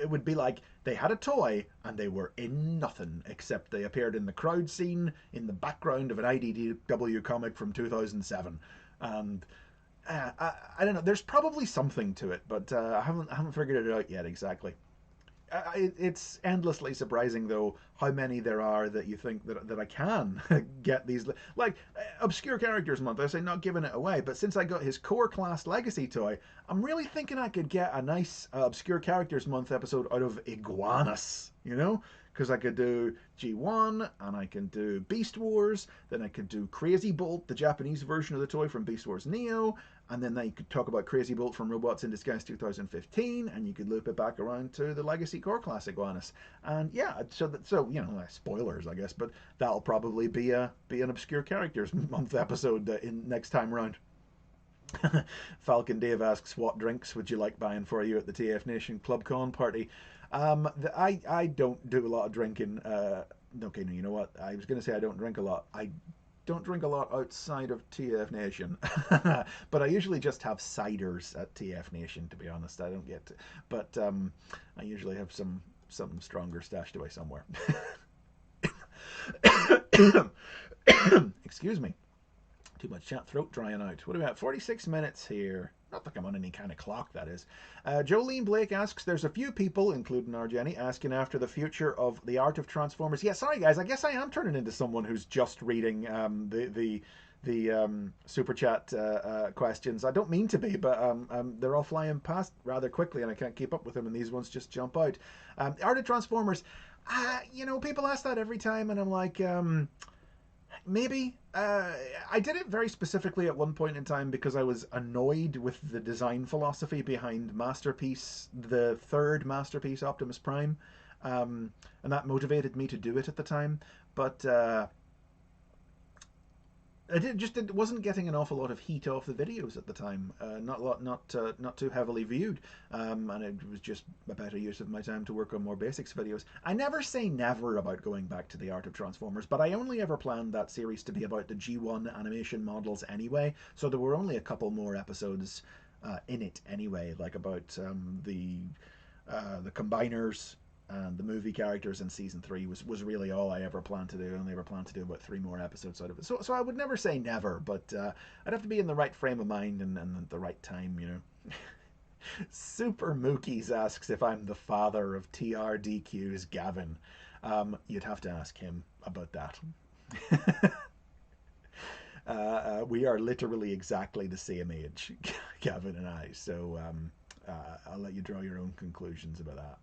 It would be like they had a toy and they were in nothing except they appeared in the crowd scene in the background of an IDW comic from 2007. And I don't know. There's probably something to it, but I haven't figured it out yet exactly. It's endlessly surprising though how many there are that you think that I can get these, like, obscure characters month. I say not giving it away, but since I got his core class legacy toy, I'm really thinking I could get a nice obscure characters month episode out of Iguanus, you know, because I could do G1 and I can do Beast Wars, then I could do Crazy Bolt, the Japanese version of the toy from Beast Wars Neo, and then you could talk about Crazy Bolt from Robots in Disguise 2015, and you could loop it back around to the Legacy Core Classic Iguanus. And yeah, so you know, spoilers, I guess, but that'll probably be an obscure characters month episode in next time around. Falcon Dave asks, what drinks would you like buying for you at the TF Nation ClubCon party? I don't do a lot of drinking. Okay, no, you know what? I was going to say I don't drink a lot. I don't drink a lot outside of TF Nation, but I usually just have ciders at TF Nation. To be honest, I don't get to, but I usually have something stronger stashed away somewhere. Excuse me. Too much chat, throat drying out. What about 46 minutes here? Not like I'm on any kind of clock, that is. Jolene Blake asks, there's a few people, including our Jenny, asking after the future of the art of Transformers. Yeah, sorry guys, I guess I am turning into someone who's just reading the super chat questions. I don't mean to be, but they're all flying past rather quickly and I can't keep up with them, and these ones just jump out. Art of Transformers, you know, people ask that every time and I'm like, maybe. I did it very specifically at one point in time because I was annoyed with the design philosophy behind Masterpiece, the third Masterpiece, Optimus Prime, and that motivated me to do it at the time. But it wasn't getting an awful lot of heat off the videos at the time. Not too heavily viewed, and it was just a better use of my time to work on more basics videos. I never say never about going back to the Art of Transformers, but I only ever planned that series to be about the G1 animation models anyway. So there were only a couple more episodes in it anyway, like about the combiners and the movie characters in season 3 was really all I ever planned to do. I only ever planned to do about 3 more episodes out of it. So I would never say never, but I'd have to be in the right frame of mind and the right time, you know. Super Mookies asks if I'm the father of TRDQ's Gavin. You'd have to ask him about that. We are literally exactly the same age, Gavin and I. So I'll let you draw your own conclusions about that.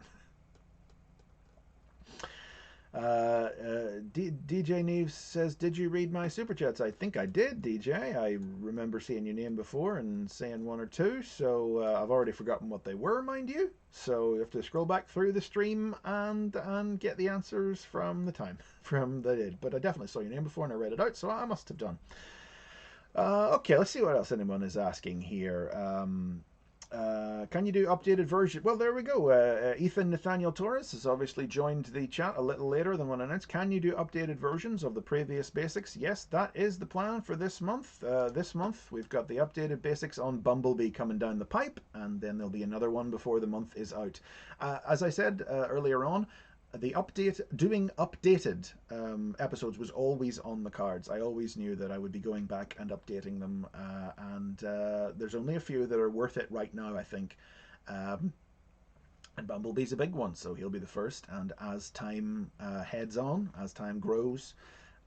DJ Neves says, did you read my super chats? I think I did, DJ. I remember seeing your name before and saying one or two, so I've already forgotten what they were, mind you. So you have to scroll back through the stream and get the answers from the time from the did. But I definitely saw your name before and I read it out, so I must have done. Okay, let's see what else anyone is asking here. Can you do updated version? Well, there we go. Ethan Nathaniel Torres has obviously joined the chat a little later than one announced. Can you do updated versions of the previous basics? Yes, that is the plan for this month. This month we've got the updated basics on Bumblebee coming down the pipe, and then there'll be another one before the month is out. As I said earlier on, doing updated episodes was always on the cards. I always knew that I would be going back and updating them, and there's only a few that are worth it right now, I think. And Bumblebee's a big one, so he'll be the first. And as time heads on, uh, as time grows,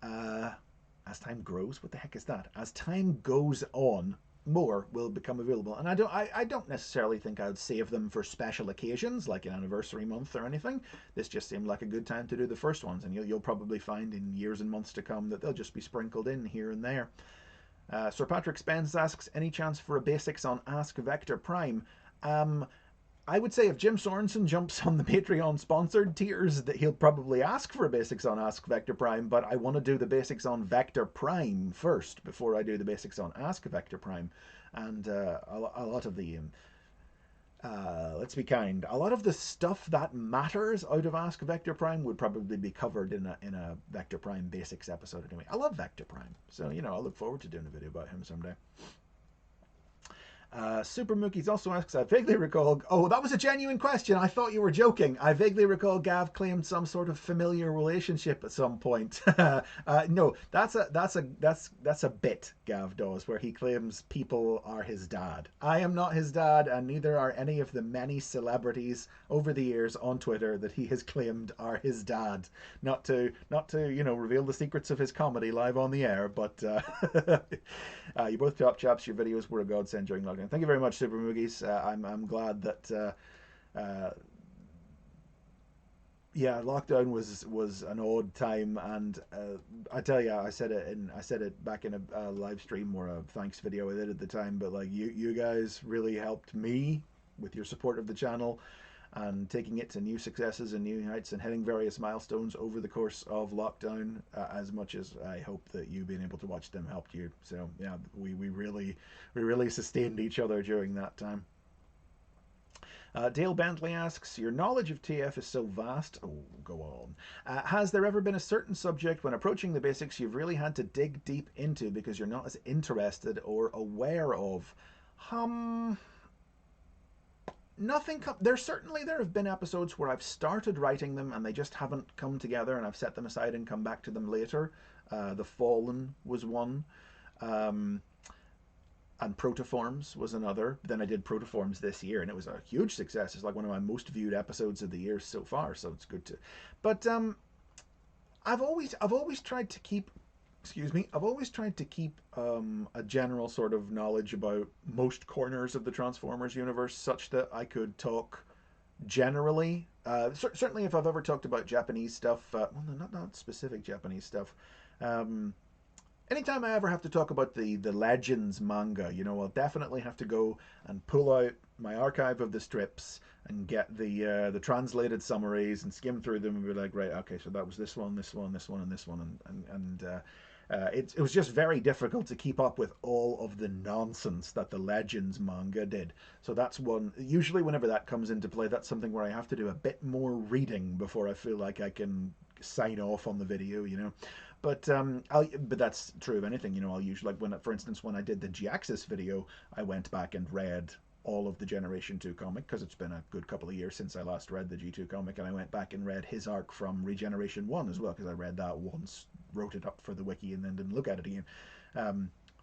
what the heck is that? As time goes on, more will become available. And I don't necessarily think I'd save them for special occasions like an anniversary month or anything. This just seemed like a good time to do the first ones, and you'll probably find in years and months to come that they'll just be sprinkled in here and there. Sir Patrick Spence asks, any chance for a basics on Ask Vector Prime? Um, I would say if Jim Sorensen jumps on the Patreon sponsored tiers, that he'll probably ask for a basics on Ask Vector Prime, but I want to do the basics on Vector Prime first before I do the basics on Ask Vector Prime. And a lot of the let's be kind. A lot of the stuff that matters out of Ask Vector Prime would probably be covered in a Vector Prime basics episode anyway. I love Vector Prime, so I look forward to doing a video about him someday. Super Mookies also asks, I vaguely recall. Oh, that was a genuine question. I thought you were joking. I vaguely recall Gav claimed some sort of familiar relationship at some point. No, that's a bit Gav does, where he claims people are his dad. I am not his dad, and neither are any of the many celebrities over the years on Twitter that he has claimed are his dad. Not to reveal the secrets of his comedy live on the air, but you both top chaps. Your videos were a godsend during lockdown. Thank you very much, Super Moogies. I'm glad that lockdown was an odd time, and I tell you, I said it back in a live stream or a thanks video I did at the time. But like you guys really helped me with your support of the channel and taking it to new successes and new heights and hitting various milestones over the course of lockdown, as much as I hope that you being able to watch them helped you. So yeah, we really sustained each other during that time. Dale Bentley asks, your knowledge of TF is so vast. Oh, go on. Has there ever been a certain subject when approaching the basics you've really had to dig deep into because you're not as interested or aware of? Nothing. There have been episodes where I've started writing them and they just haven't come together, and I've set them aside and come back to them later. The Fallen was one, and Protoforms was another. Then I did Protoforms this year, and it was a huge success. It's like one of my most viewed episodes of the year so far, so it's good to. But I've always tried to keep. Excuse me. I've always tried to keep a general sort of knowledge about most corners of the Transformers universe, such that I could talk generally. Certainly, if I've ever talked about Japanese stuff, well, no, not specific Japanese stuff. Anytime I ever have to talk about the Legends manga, I'll definitely have to go and pull out my archive of the strips and get the translated summaries and skim through them and be like, right, okay, so that was this one, this one, this one, and this one, and it was just very difficult to keep up with all of the nonsense that the Legends manga did. So that's one. Usually, whenever that comes into play, that's something where I have to do a bit more reading before I feel like I can sign off on the video. But but that's true of anything. I'll usually, like for instance, when I did the G-Axis video, I went back and read all of the Generation 2 comic, because it's been a good couple of years since I last read the G2 comic, and I went back and read his arc from Regeneration 1 as well, because I read that once, wrote it up for the wiki, and then didn't look at it again.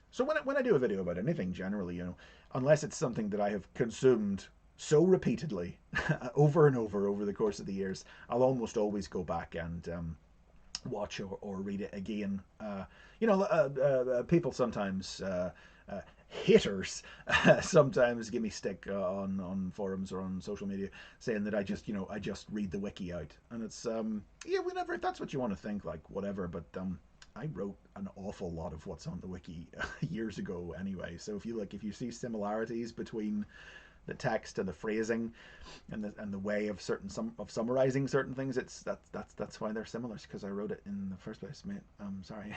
So when I do a video about anything, generally, unless it's something that I have consumed so repeatedly over and over the course of the years, I'll almost always go back and watch or read it again. People sometimes haters sometimes give me stick on forums or on social media, saying that I just read the wiki out, and it's whenever, if that's what you want to think, like whatever. But I wrote an awful lot of what's on the wiki years ago anyway. So if you see similarities between the text and the phrasing and the way of summarizing certain things, that's why they're similar, because I wrote it in the first place, mate. I'm sorry.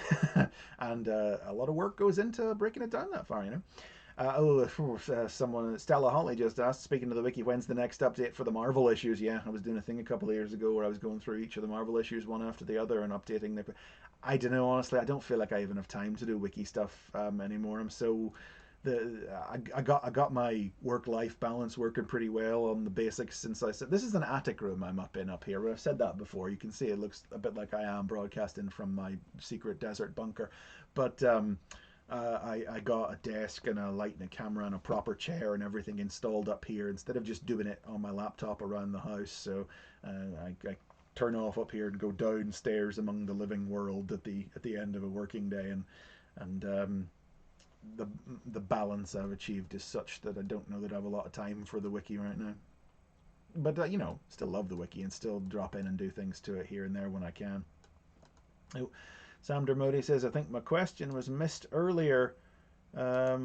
And a lot of work goes into breaking it down that far, someone, Stella Holly, just asked, speaking of the wiki, when's the next update for the Marvel issues? Yeah, I was doing a thing a couple of years ago where I was going through each of the Marvel issues one after the other and updating the. I don't know, honestly. I don't feel like I have enough time to do wiki stuff anymore. I'm so. I got my work-life balance working pretty well on the basics since I said this is an attic room I'm up here. I've said that before. You can see it looks a bit like I am broadcasting from my secret desert bunker, but I got a desk and a light and a camera and a proper chair and everything installed up here instead of just doing it on my laptop around the house. So I turn off up here and go downstairs among the living world at the end of a working day, and the the balance I've achieved is such that I don't know that I have a lot of time for the wiki right now. But you know, still love the wiki and still drop in and do things to it here and there when I can. Oh, Sam Dermody says, I think my question was missed earlier. I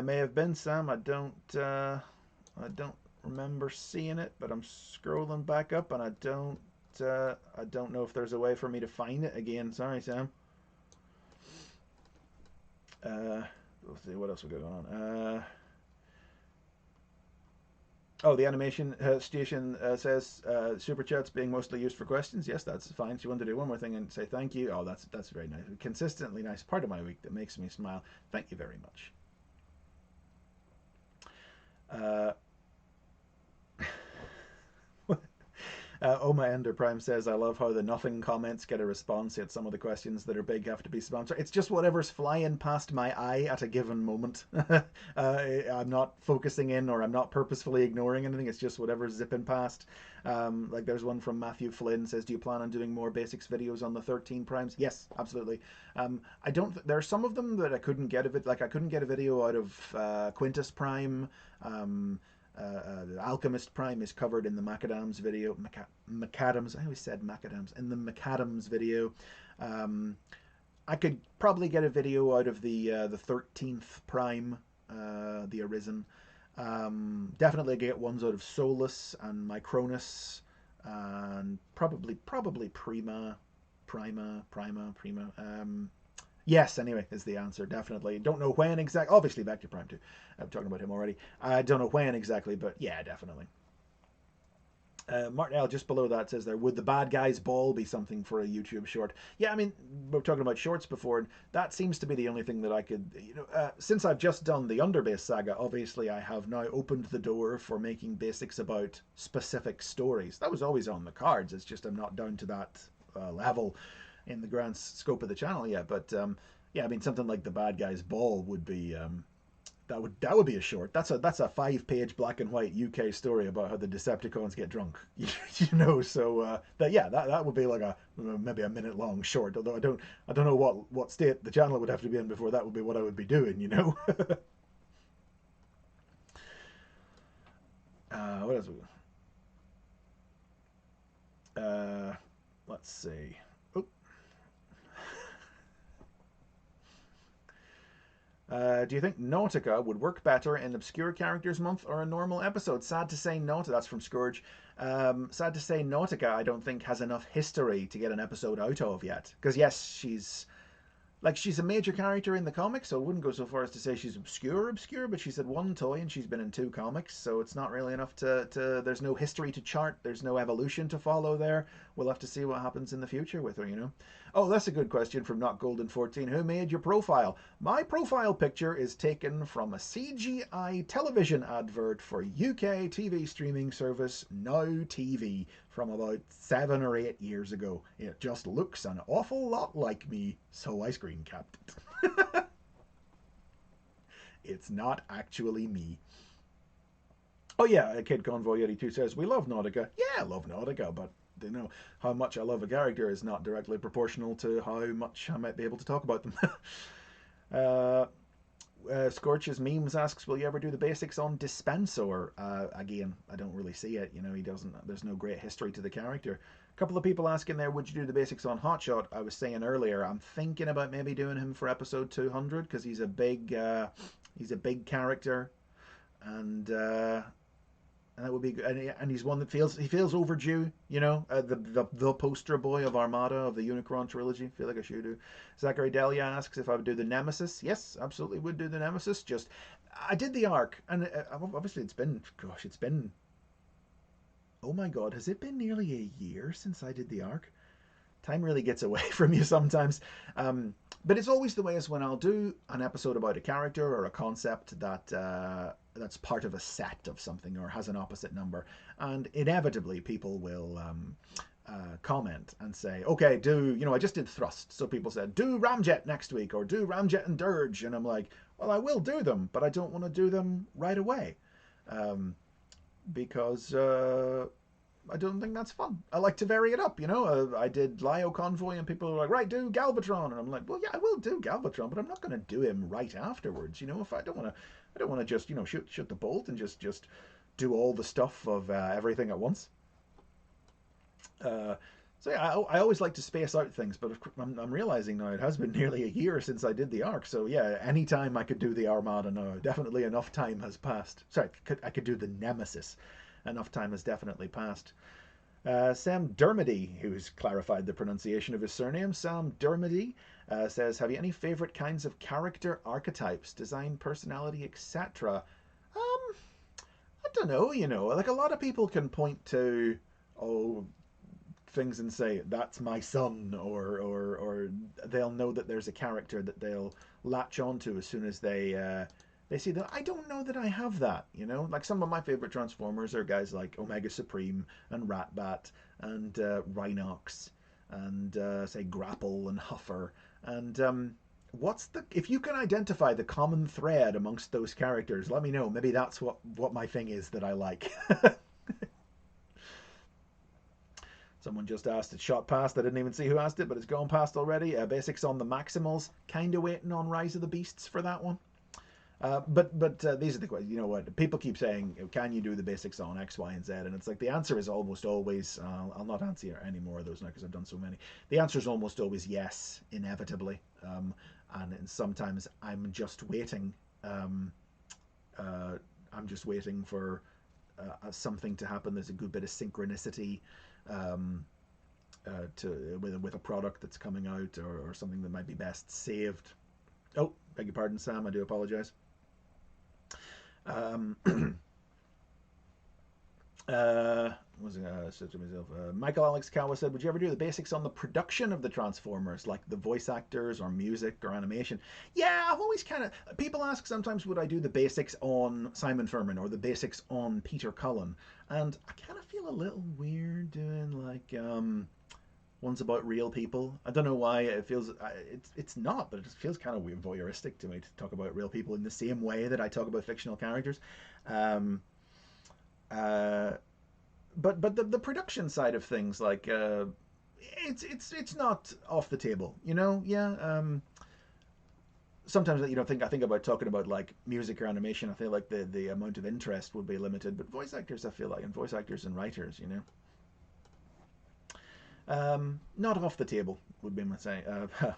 may have been, Sam. I don't remember seeing it, but I'm scrolling back up and I don't know if there's a way for me to find it again. Sorry, Sam. Let's see what else we got going on. Oh, the animation station says super chats being mostly used for questions. Yes, that's fine. She wanted to do one more thing and say thank you. Oh, that's very nice. Consistently nice part of my week that makes me smile. Thank you very much. Oma Ender Prime says, I love how the nothing comments get a response, yet some of the questions that are big have to be spammed. It's just whatever's flying past my eye at a given moment. I'm not focusing in or I'm not purposefully ignoring anything. It's just whatever's zipping past. Like there's one from Matthew Flynn says, do you plan on doing more basics videos on the 13 primes? Yes, absolutely. I don't. There are some of them that I couldn't get a bit. Like I couldn't get a video out of Quintus Prime. Alchemist Prime is covered in the Macadams video. Macadams, I always said Macadams. In the Macadams video. I could probably get a video out of the 13th Prime, the Arisen. Definitely get ones out of Solus and Micronus, and probably Prima. Yes, anyway, is the answer. Definitely. Don't know when exactly. Obviously, Vector Prime too. I'm talking about him already. I don't know when exactly, but yeah, definitely. Martin L. just below that says there, would the bad guy's ball be something for a YouTube short? Yeah, I mean, we were talking about shorts before, and that seems to be the only thing that I could, since I've just done the Underbase saga, obviously I have now opened the door for making basics about specific stories. That was always on the cards. It's just I'm not down to that level in the grand scope of the channel yet. But yeah, I mean, something like the bad guy's ball would be that would be a short. That's a 5-page black and white UK story about how the Decepticons get drunk. So that would be like a maybe a minute long short. Although I don't know what state the channel would have to be in before that would be what I would be doing. What else? Let's see. Do you think Nautica would work better in Obscure Characters Month or a normal episode? Sad to say, Nautica. That's from Scourge. Sad to say, Nautica, I don't think has enough history to get an episode out of yet. Because yes, she's a major character in the comics, so I wouldn't go so far as to say she's obscure, but she's had one toy and she's been in 2 comics, so it's not really enough to there's no history to chart, there's no evolution to follow there. We'll have to see what happens in the future with her. Oh, that's a good question from Not Golden 14. Who made your profile? My profile picture is taken from a CGI television advert for UK TV streaming service Now TV from about 7 or 8 years ago. It just looks an awful lot like me, so I screen capped it. It's not actually me. Oh yeah, Kid Convoy 82 says, we love Nautica. Yeah, I love Nautica, but how much I love a character is not directly proportional to how much I might be able to talk about them. Scorch's Memes asks, will you ever do the basics on Dispensor? Again, I don't really see it. He doesn't. There's no great history to the character. A couple of people asking there, would you do the basics on Hotshot? I was saying earlier, I'm thinking about maybe doing him for episode 200 because he's a big character, and that would be good. And he's one that feels overdue. The poster boy of Armada of the Unicron trilogy. I feel like I should do. Zachary Delia asks if I would do the Nemesis. Yes, absolutely would do the Nemesis. I did the arc, and obviously it's been. Oh my God, has it been nearly a year since I did the arc? Time really gets away from you sometimes. But it's always the way as when I'll do an episode about a character or a concept that's part of a set of something or has an opposite number, and inevitably people will comment and say, okay, I just did Thrust. So people said, do Ramjet next week, or do Ramjet and Dirge. And I'm like, well, I will do them, but I don't want to do them right away. Because I don't think that's fun. I like to vary it up, I did Lio Convoy, and people were like, right, do Galvatron. And I'm like, well, yeah, I will do Galvatron, but I'm not going to do him right afterwards. If I don't want to just, shoot the bolt and just do all the stuff of everything at once. So yeah, I always like to space out things, but I'm realizing now it has been nearly a year since I did the Ark. So yeah, any time I could do the Armada now. Definitely enough time has passed. Sorry, I could do the Nemesis. Enough time has definitely passed. Sam Dermody, who's clarified the pronunciation of his surname, Sam Dermody, says, have you any favorite kinds of character archetypes, design, personality, etc.? I don't know, like a lot of people can point to, things and say, that's my son, or they'll know that there's a character that they'll latch onto as soon as they see that. I don't know that I have that, like some of my favorite Transformers are guys like Omega Supreme and Ratbat and Rhinox and say Grapple and Huffer, and if you can identify the common thread amongst those characters, let me know. Maybe that's what my thing is that I like. Someone just asked, it shot past. I didn't even see who asked it, but it's gone past already. Basics on the Maximals. Kind of waiting on Rise of the Beasts for that one. But these are the questions. You know what? People keep saying, can you do the basics on X, Y, and Z? And it's like the answer is almost always, I'll not answer any more of those now because I've done so many. The answer is almost always yes, inevitably. And sometimes I'm just waiting. I'm just waiting for something to happen. There's a good bit of synchronicity with a product that's coming out, or something that might be best saved. Oh, beg your pardon, Sam. I do apologize. Michael Alex Kawa said, would you ever do the basics on the production of the Transformers, like the voice actors or music or animation? Yeah, I've always people ask sometimes, would I do the basics on Simon Furman or the basics on Peter Cullen? And I kind of feel a little weird doing like ones about real people. I don't know why it feels, it's not, but it just feels kind of weird, voyeuristic to me to talk about real people in the same way that I talk about fictional characters. But the production side of things, like it's not off the table, Yeah. Sometimes I think about talking about like music or animation. I feel like the amount of interest would be limited, but voice actors, I feel like, and voice actors and writers, Not off the table would be my say.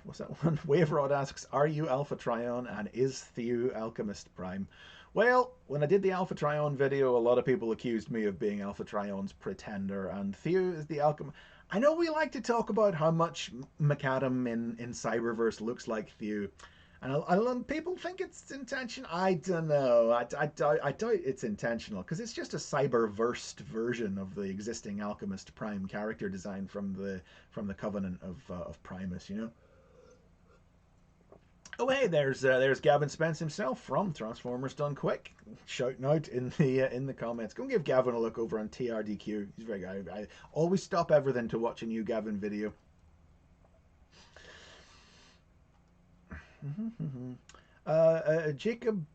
What's that one? Waverod asks, are you Alpha Trion and is Thew Alchemist Prime? Well, when I did the Alpha Trion video, a lot of people accused me of being Alpha Trion's pretender, and Thew is the Alchemist. I know we like to talk about how much McAdam in Cyberverse looks like Thew, and people think it's intentional. I don't know. I doubt it's intentional, because it's just a cyberversed version of the existing Alchemist Prime character design from the Covenant of Primus, Oh hey, there's Gavin Spence himself from Transformers Done Quick, shouting out in the comments. Go and give Gavin a look over on TRDQ. He's very good. I always stop everything to watch a new Gavin video. Jacob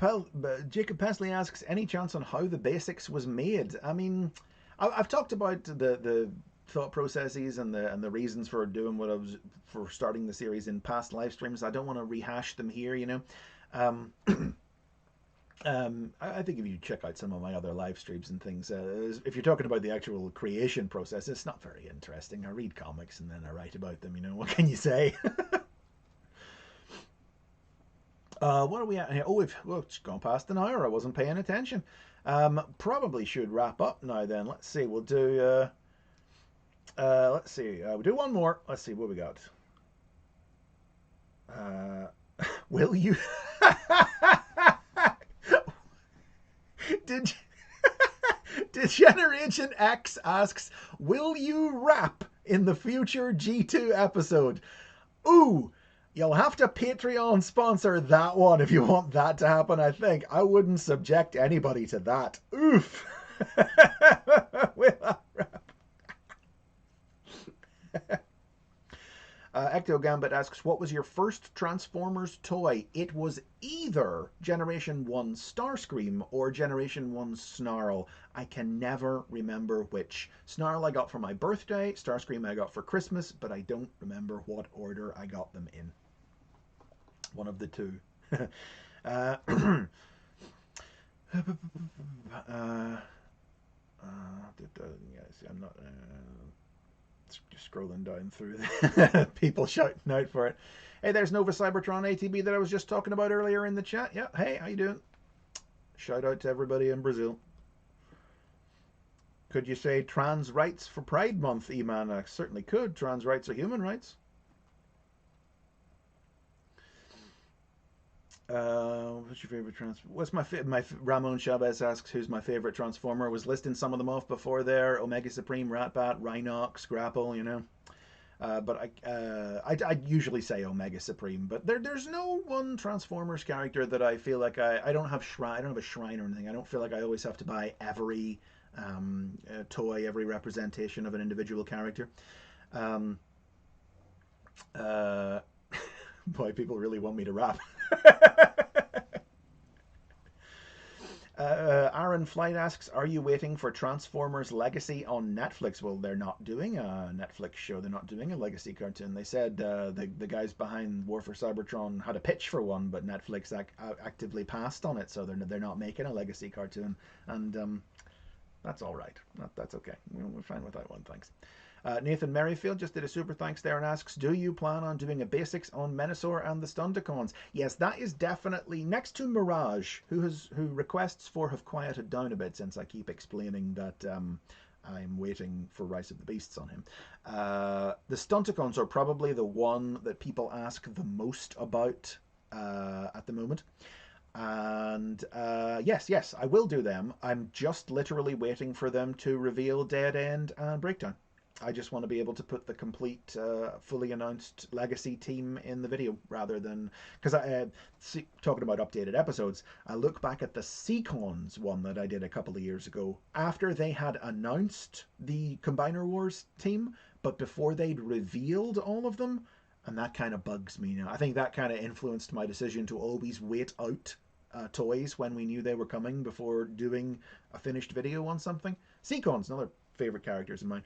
Pesley asks, any chance on how the basics was made? I mean, I've talked about the thought processes and the reasons for doing what I was for starting the series in past live streams. I don't want to rehash them here, I think if you check out some of my other live streams and things, if you're talking about the actual creation process, it's not very interesting. I read comics and then I write about them, what can you say? What are we at here? Oh, it's gone past an hour. I wasn't paying attention. Probably should wrap up now then. Let's see. We'll do we'll do one more. Let's see what we got. Will you Degeneration X asks, will you rap in the future G2 episode? Ooh, you'll have to Patreon sponsor that one if you want that to happen, I think. I wouldn't subject anybody to that. Oof. Will I rap? Ecto Gambit asks, what was your first Transformers toy? It was either Generation 1 Starscream or Generation 1 Snarl. I can never remember which. Snarl I got for my birthday, Starscream I got for Christmas, but I don't remember what order I got them in. One of the two. uh, I'm not just scrolling down through the people shouting out for it. Hey, there's Nova Cybertron ATB that I was just talking about earlier in the chat. Yeah, hey, how you doing? Shout out to everybody in Brazil. Could you say trans rights for Pride Month, E-Man? I certainly could. Trans rights are human rights. What's your favorite transformer? What's my Ramon Chavez asks who's my favorite transformer. I was listing some of them off before there. Omega Supreme, Ratbat, Rhinox, Grapple, you know. But I usually say Omega Supreme, but there's no one Transformers character that I feel like I don't have I don't have a shrine or anything. I don't feel like I always have to buy every toy, every representation of an individual character. Boy, people really want me to rap. Aaron Flight asks, are you waiting for Transformers Legacy on Netflix? Well, they're not doing a Netflix show. They're not doing a Legacy cartoon. They said the guys behind War for Cybertron had a pitch for one, but Netflix actively passed on it, so they're not making a Legacy cartoon. And that's all right. That's okay. We're fine with that one, thanks. Nathan Merrifield just did a super thanks there and asks, do you plan on doing a basics on Menasor and the Stunticons? Yes, that is definitely next to Mirage, who requests for have quieted down a bit since I keep explaining that I'm waiting for Rise of the Beasts on him. The Stunticons are probably the one that people ask the most about at the moment. And yes, I will do them. I'm just literally waiting for them to reveal Dead End and Breakdown. I just want to be able to put the complete, fully announced Legacy team in the video rather than... Because talking about updated episodes, I look back at the Seacons one that I did a couple of years ago after they had announced the Combiner Wars team, but before they'd revealed all of them, and that kind of bugs me now. I think that kind of influenced my decision to always wait out toys when we knew they were coming before doing a finished video on something. Seacons, another favorite characters of mine.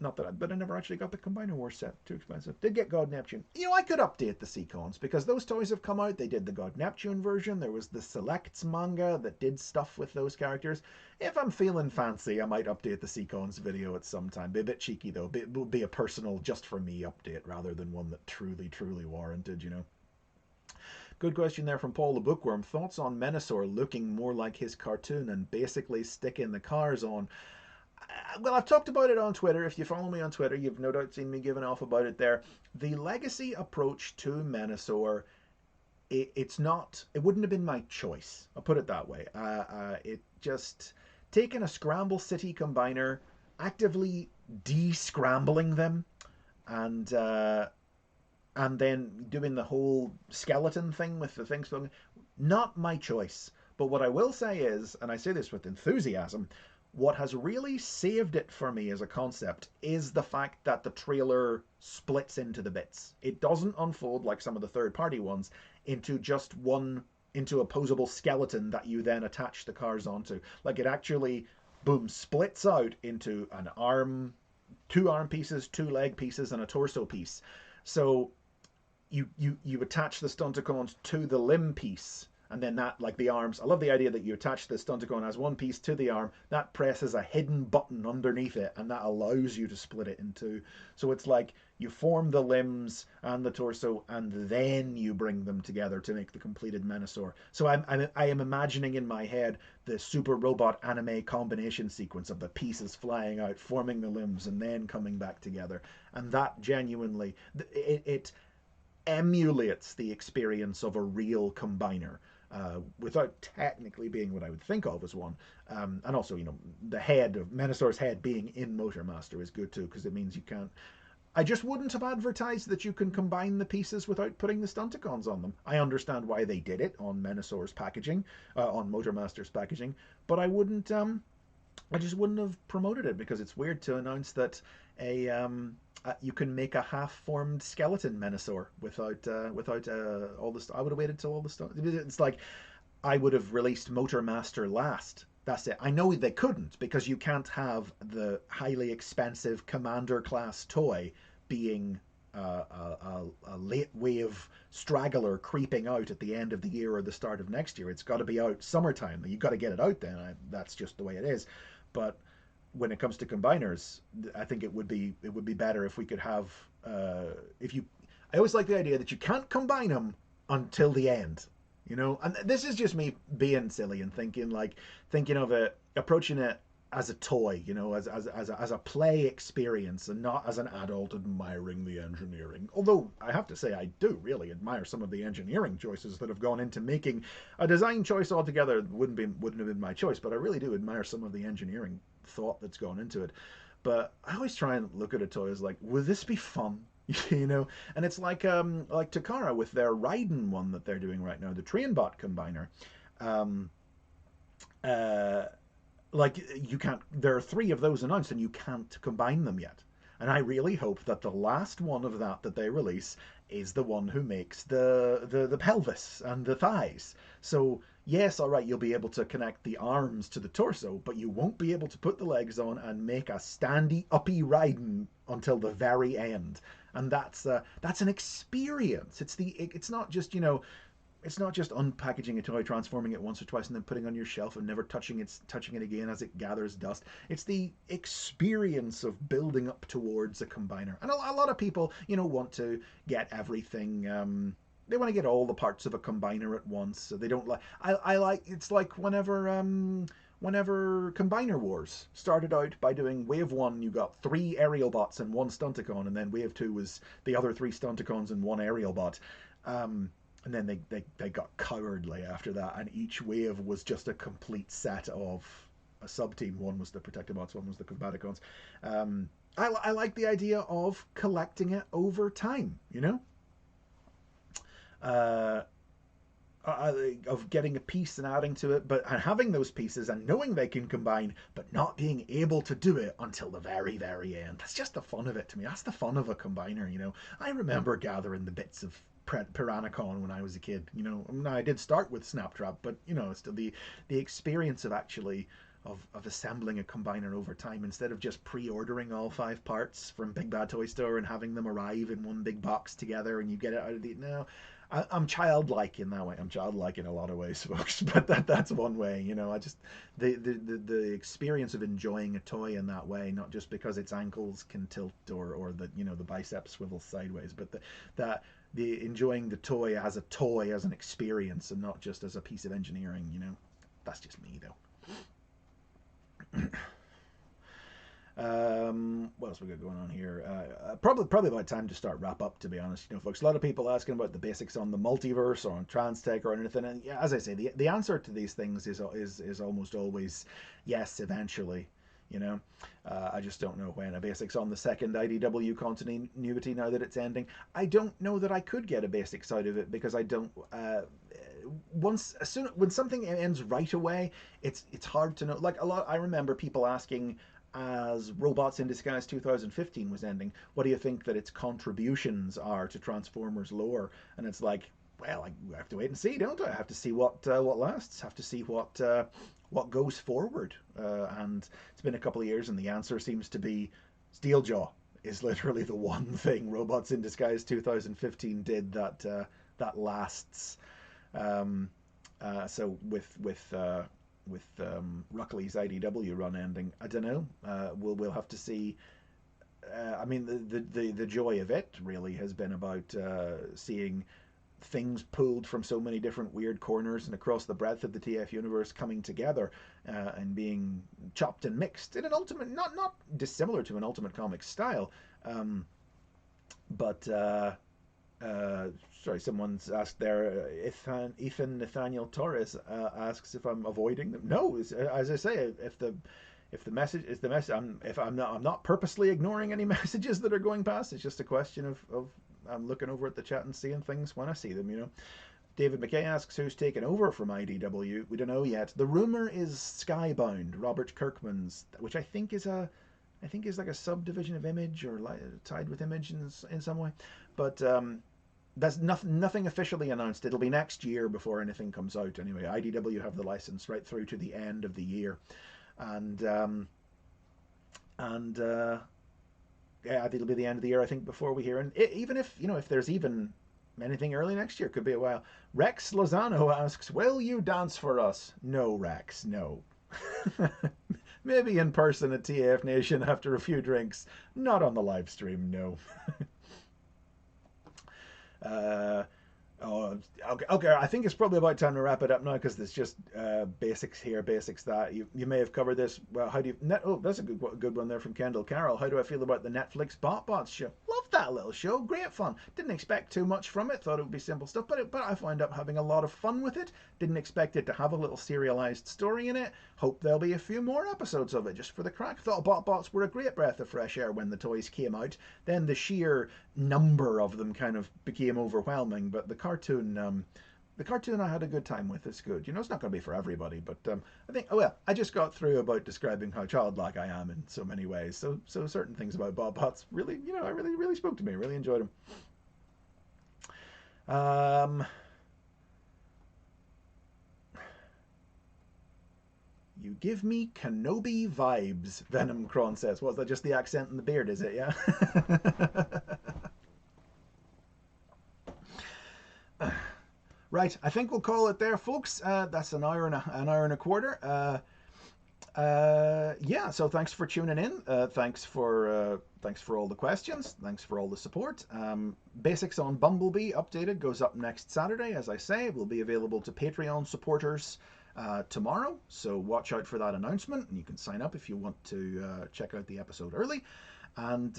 Not that but I never actually got the Combiner Wars set. Too expensive. Did get God Neptune. You know, I could update the Seacons because those toys have come out. They did the God Neptune version. There was the Selects manga that did stuff with those characters. If I'm feeling fancy, I might update the Seacons video at some time. Be a bit cheeky though. It will be a personal, just for me update rather than one that truly warranted, you know. Good question there from Paul the Bookworm. Thoughts on Menasor looking more like his cartoon and basically sticking the cars on? Well, I've talked about it on Twitter. If you follow me on Twitter, you've no doubt seen me giving off about it there. The Legacy approach to Menasor, it wouldn't have been my choice. I'll put it that way. It just, taking a Scramble City combiner, actively de-scrambling them, and then doing the whole skeleton thing with the things, not my choice. But what I will say is, and I say this with enthusiasm, what has really saved it for me as a concept is the fact that the trailer splits into the bits. It doesn't unfold like some of the third-party ones into just one, into a posable skeleton that you then attach the cars onto. Like it actually, boom, splits out into an arm, 2 arm pieces, 2 leg pieces, and a torso piece. So you attach the Stunticons to the limb piece, and then that, like the arms, I love the idea that you attach the Stunticon as one piece to the arm, that presses a hidden button underneath it, and that allows you to split it in 2. So it's like you form the limbs and the torso, and then you bring them together to make the completed Menasor. So I am imagining in my head the Super Robot anime combination sequence of the pieces flying out, forming the limbs, and then coming back together. And that genuinely, it emulates the experience of a real combiner. Without technically being what I would think of as one. And also, you know, the head of Menasor's head being in Motormaster is good too, because it means you can't... I just wouldn't have advertised that you can combine the pieces without putting the Stunticons on them. I understand why they did it on Menasor's packaging, on Motormaster's packaging, but I wouldn't... I just wouldn't have promoted it, because it's weird to announce that a you can make a half-formed skeleton Menasor without all the. I would have waited till all the stuff. It's like I would have released Motor Master last. That's it. I know they couldn't because you can't have the highly expensive Commander class toy being a late wave straggler creeping out at the end of the year or the start of next year. It's got to be out summertime. You've got to get it out then. That's just the way it is. But when it comes to combiners, I think it would be better if we could have if you. I always like the idea that you can't combine them until the end. You know, and this is just me being silly and thinking of it, approaching it as a toy, you know, as a play experience and not as an adult admiring the engineering. Although I have to say I do really admire some of the engineering choices that have gone into making a design choice altogether wouldn't have been my choice, but I really do admire some of the engineering thought that's gone into it. But I always try and look at a toy as like, will this be fun? You know, and it's like Takara with their Raiden one that they're doing right now, the Trainbot combiner. Um, uh, like you can't. There are 3 of those announced, and you can't combine them yet. And I really hope that the last one of that they release is the one who makes the pelvis and the thighs. So yes, all right, you'll be able to connect the arms to the torso, but you won't be able to put the legs on and make a standy uppy Raiden until the very end. And that's an experience. It's not just, you know, it's not just unpackaging a toy, transforming it once or twice, and then putting it on your shelf and never touching it again as it gathers dust. It's the experience of building up towards a combiner. And a lot of people, you know, want to get everything. They want to get all the parts of a combiner at once. So they don't like. I like. It's like whenever Combiner Wars started out by doing Wave 1, you got 3 aerial bots and 1 Stunticon, and then Wave 2 was the other 3 Stunticons and 1 aerial bot. And then they got cowardly after that, and each wave was just a complete set of a sub-team. One was the Protectobots, one was the Combaticons. I like the idea of collecting it over time, you know? Of getting a piece and adding to it, but and having those pieces and knowing they can combine, but not being able to do it until the very, very end. That's just the fun of it to me. That's the fun of a combiner, you know? I remember gathering the bits of Piranacon when I was a kid. You know, I did start with Snaptrap, but you know, still the experience of actually of assembling a combiner over time instead of just pre-ordering all 5 parts from Big Bad Toy Store and having them arrive in one big box together and you get it out of the no. I'm childlike in that way. I'm childlike in a lot of ways, folks. But that's one way, you know. I just the experience of enjoying a toy in that way, not just because its ankles can tilt or the you know the biceps swivel sideways, but the enjoying the toy as an experience and not just as a piece of engineering, you know. That's just me though. What else we got going on here? Probably about time to start wrap up, to be honest. You know, folks, a lot of people asking about the basics on the multiverse or on Transtech or anything, and yeah, as I say, the answer to these things is almost always yes, eventually. You know, I just don't know when. A basics on the second IDW continuity now that it's ending. I don't know that I could get a basics out of it because I don't. When something ends right away, it's hard to know. Like a lot, I remember people asking as Robots in Disguise 2015 was ending, what do you think that its contributions are to Transformers lore? And it's like, well, I have to wait and see, don't I? I have to see what lasts. Have to see what goes forward. And it's been a couple of years, and the answer seems to be Steeljaw is literally the one thing Robots in Disguise 2015 did that lasts. So with Ruckley's IDW run ending, I don't know. We'll have to see. I mean, the joy of it really has been about seeing things pulled from so many different weird corners and across the breadth of the TF universe coming together and being chopped and mixed in an ultimate, not dissimilar to an Ultimate Comics style, but. Sorry, someone's asked there. Ethan Nathaniel Torres asks if I'm avoiding them. No, as I say, if the message is the message, I'm not purposely ignoring any messages that are going past. It's just a question of I'm looking over at the chat and seeing things when I see them. You know. David McKay asks who's taken over from IDW. We don't know yet. The rumor is Skybound, Robert Kirkman's, which I think is a I think is like a subdivision of Image or tied with Image in some way. But that's nothing officially announced. It'll be next year before anything comes out. Anyway, IDW have the license right through to the end of the year, and and yeah, I think it'll be the end of the year. I think before we hear, and even if if there's even anything early next year, could be a while. Rex Lozano asks, "Will you dance for us?" No, Rex, no. Maybe in person at TAF Nation after a few drinks. Not on the live stream, no. uh, Oh, okay, okay. I think it's probably about time to wrap it up now because there's just basics here, basics that. You may have covered this. Well, how do you? Oh, that's a good one there from Kendall Carroll. How do I feel about the Netflix BotBots show? Loved that little show. Great fun. Didn't expect too much from it. Thought it would be simple stuff, but I wound up having a lot of fun with it. Didn't expect it to have a little serialized story in it. Hope there'll be a few more episodes of it just for the crack. Thought BotBots were a great breath of fresh air when the toys came out. Then the sheer number of them kind of became overwhelming, but the cartoon I had a good time with. It's good. It's not going to be for everybody, but I think, oh well, I just got through about describing how childlike I am in so many ways. So certain things about BotBots really, I really spoke to me. I really enjoyed them. You give me Kenobi vibes, Venom Kron says. Was that just the accent and the beard, is it? Yeah? Right, I think we'll call it there, folks. That's an hour and a quarter. Yeah, so thanks for tuning in. Thanks for all the questions. Thanks for all the support. Basics on Bumblebee updated goes up next Saturday, as I say. It will be available to Patreon supporters tomorrow, so watch out for that announcement, and you can sign up if you want to check out the episode early. And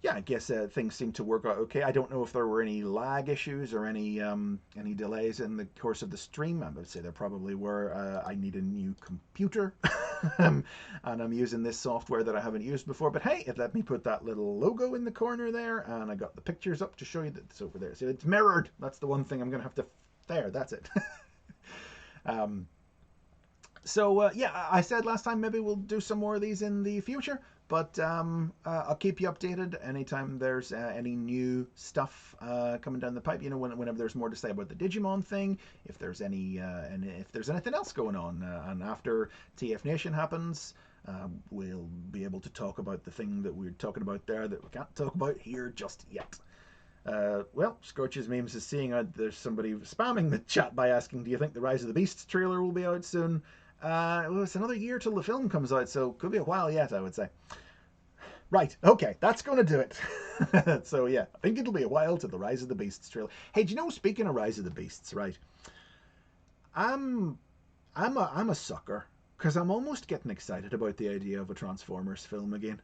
yeah, I guess things seem to work out okay. I don't know if there were any lag issues or any delays in the course of the stream. I would say there probably were. I need a new computer, and I'm using this software that I haven't used before. But hey, it let me put that little logo in the corner there, and I got the pictures up to show you that it's over there. So it's mirrored. That's the one thing I'm going to have to... There, that's it. So yeah, I said last time maybe we'll do some more of these in the future, but I'll keep you updated anytime there's any new stuff coming down the pipe. Whenever there's more to say about the Digimon thing, if there's if there's anything else going on, and after TF Nation happens, we'll be able to talk about the thing that we're talking about there that we can't talk about here just yet. Well, Scorch's Memes is seeing there's somebody spamming the chat by asking, do you think the Rise of the Beasts trailer will be out soon? Well, it's another year till the film comes out, so could be a while yet, I would say. Right, okay, that's going to do it. So yeah, I think it'll be a while till the Rise of the Beasts trailer. Hey, do you know, speaking of Rise of the Beasts, right? I'm a sucker, because I'm almost getting excited about the idea of a Transformers film again.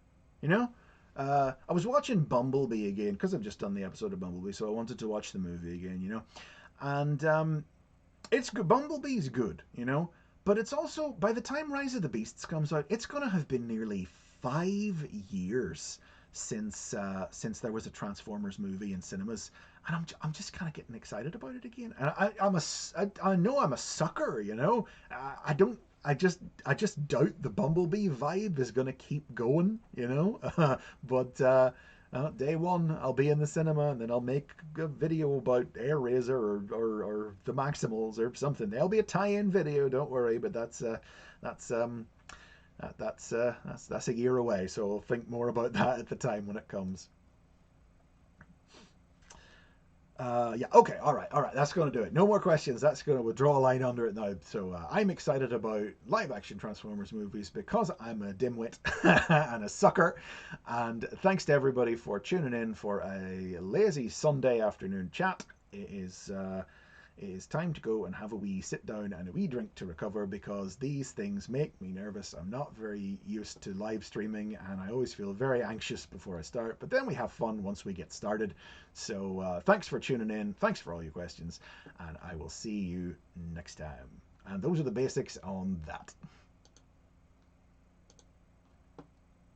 I was watching Bumblebee again because I've just done the episode of Bumblebee, so I wanted to watch the movie again, and it's good. Bumblebee's good, but it's also, by the time Rise of the Beasts comes out, it's going to have been nearly 5 years since there was a Transformers movie in cinemas, and I'm just kind of getting excited about it again. And I know I'm a sucker, I just doubt the Bumblebee vibe is going to keep going, but day one I'll be in the cinema, and then I'll make a video about Air Razor or the Maximals or something. There'll be a tie-in video, don't worry, but that's a year away, so I'll think more about that at the time when it comes. Yeah, okay, all right, that's going to do it. No more questions. That's going to withdraw a line under it now. So I'm excited about live-action Transformers movies because I'm a dimwit and a sucker. And thanks to everybody for tuning in for a lazy Sunday afternoon chat. It is time to go and have a wee sit down and a wee drink to recover, because these things make me nervous. I'm not very used to live streaming, and I always feel very anxious before I start, but then we have fun once we get started. So thanks for tuning in, thanks for all your questions, and I will see you next time. And those are the basics on that.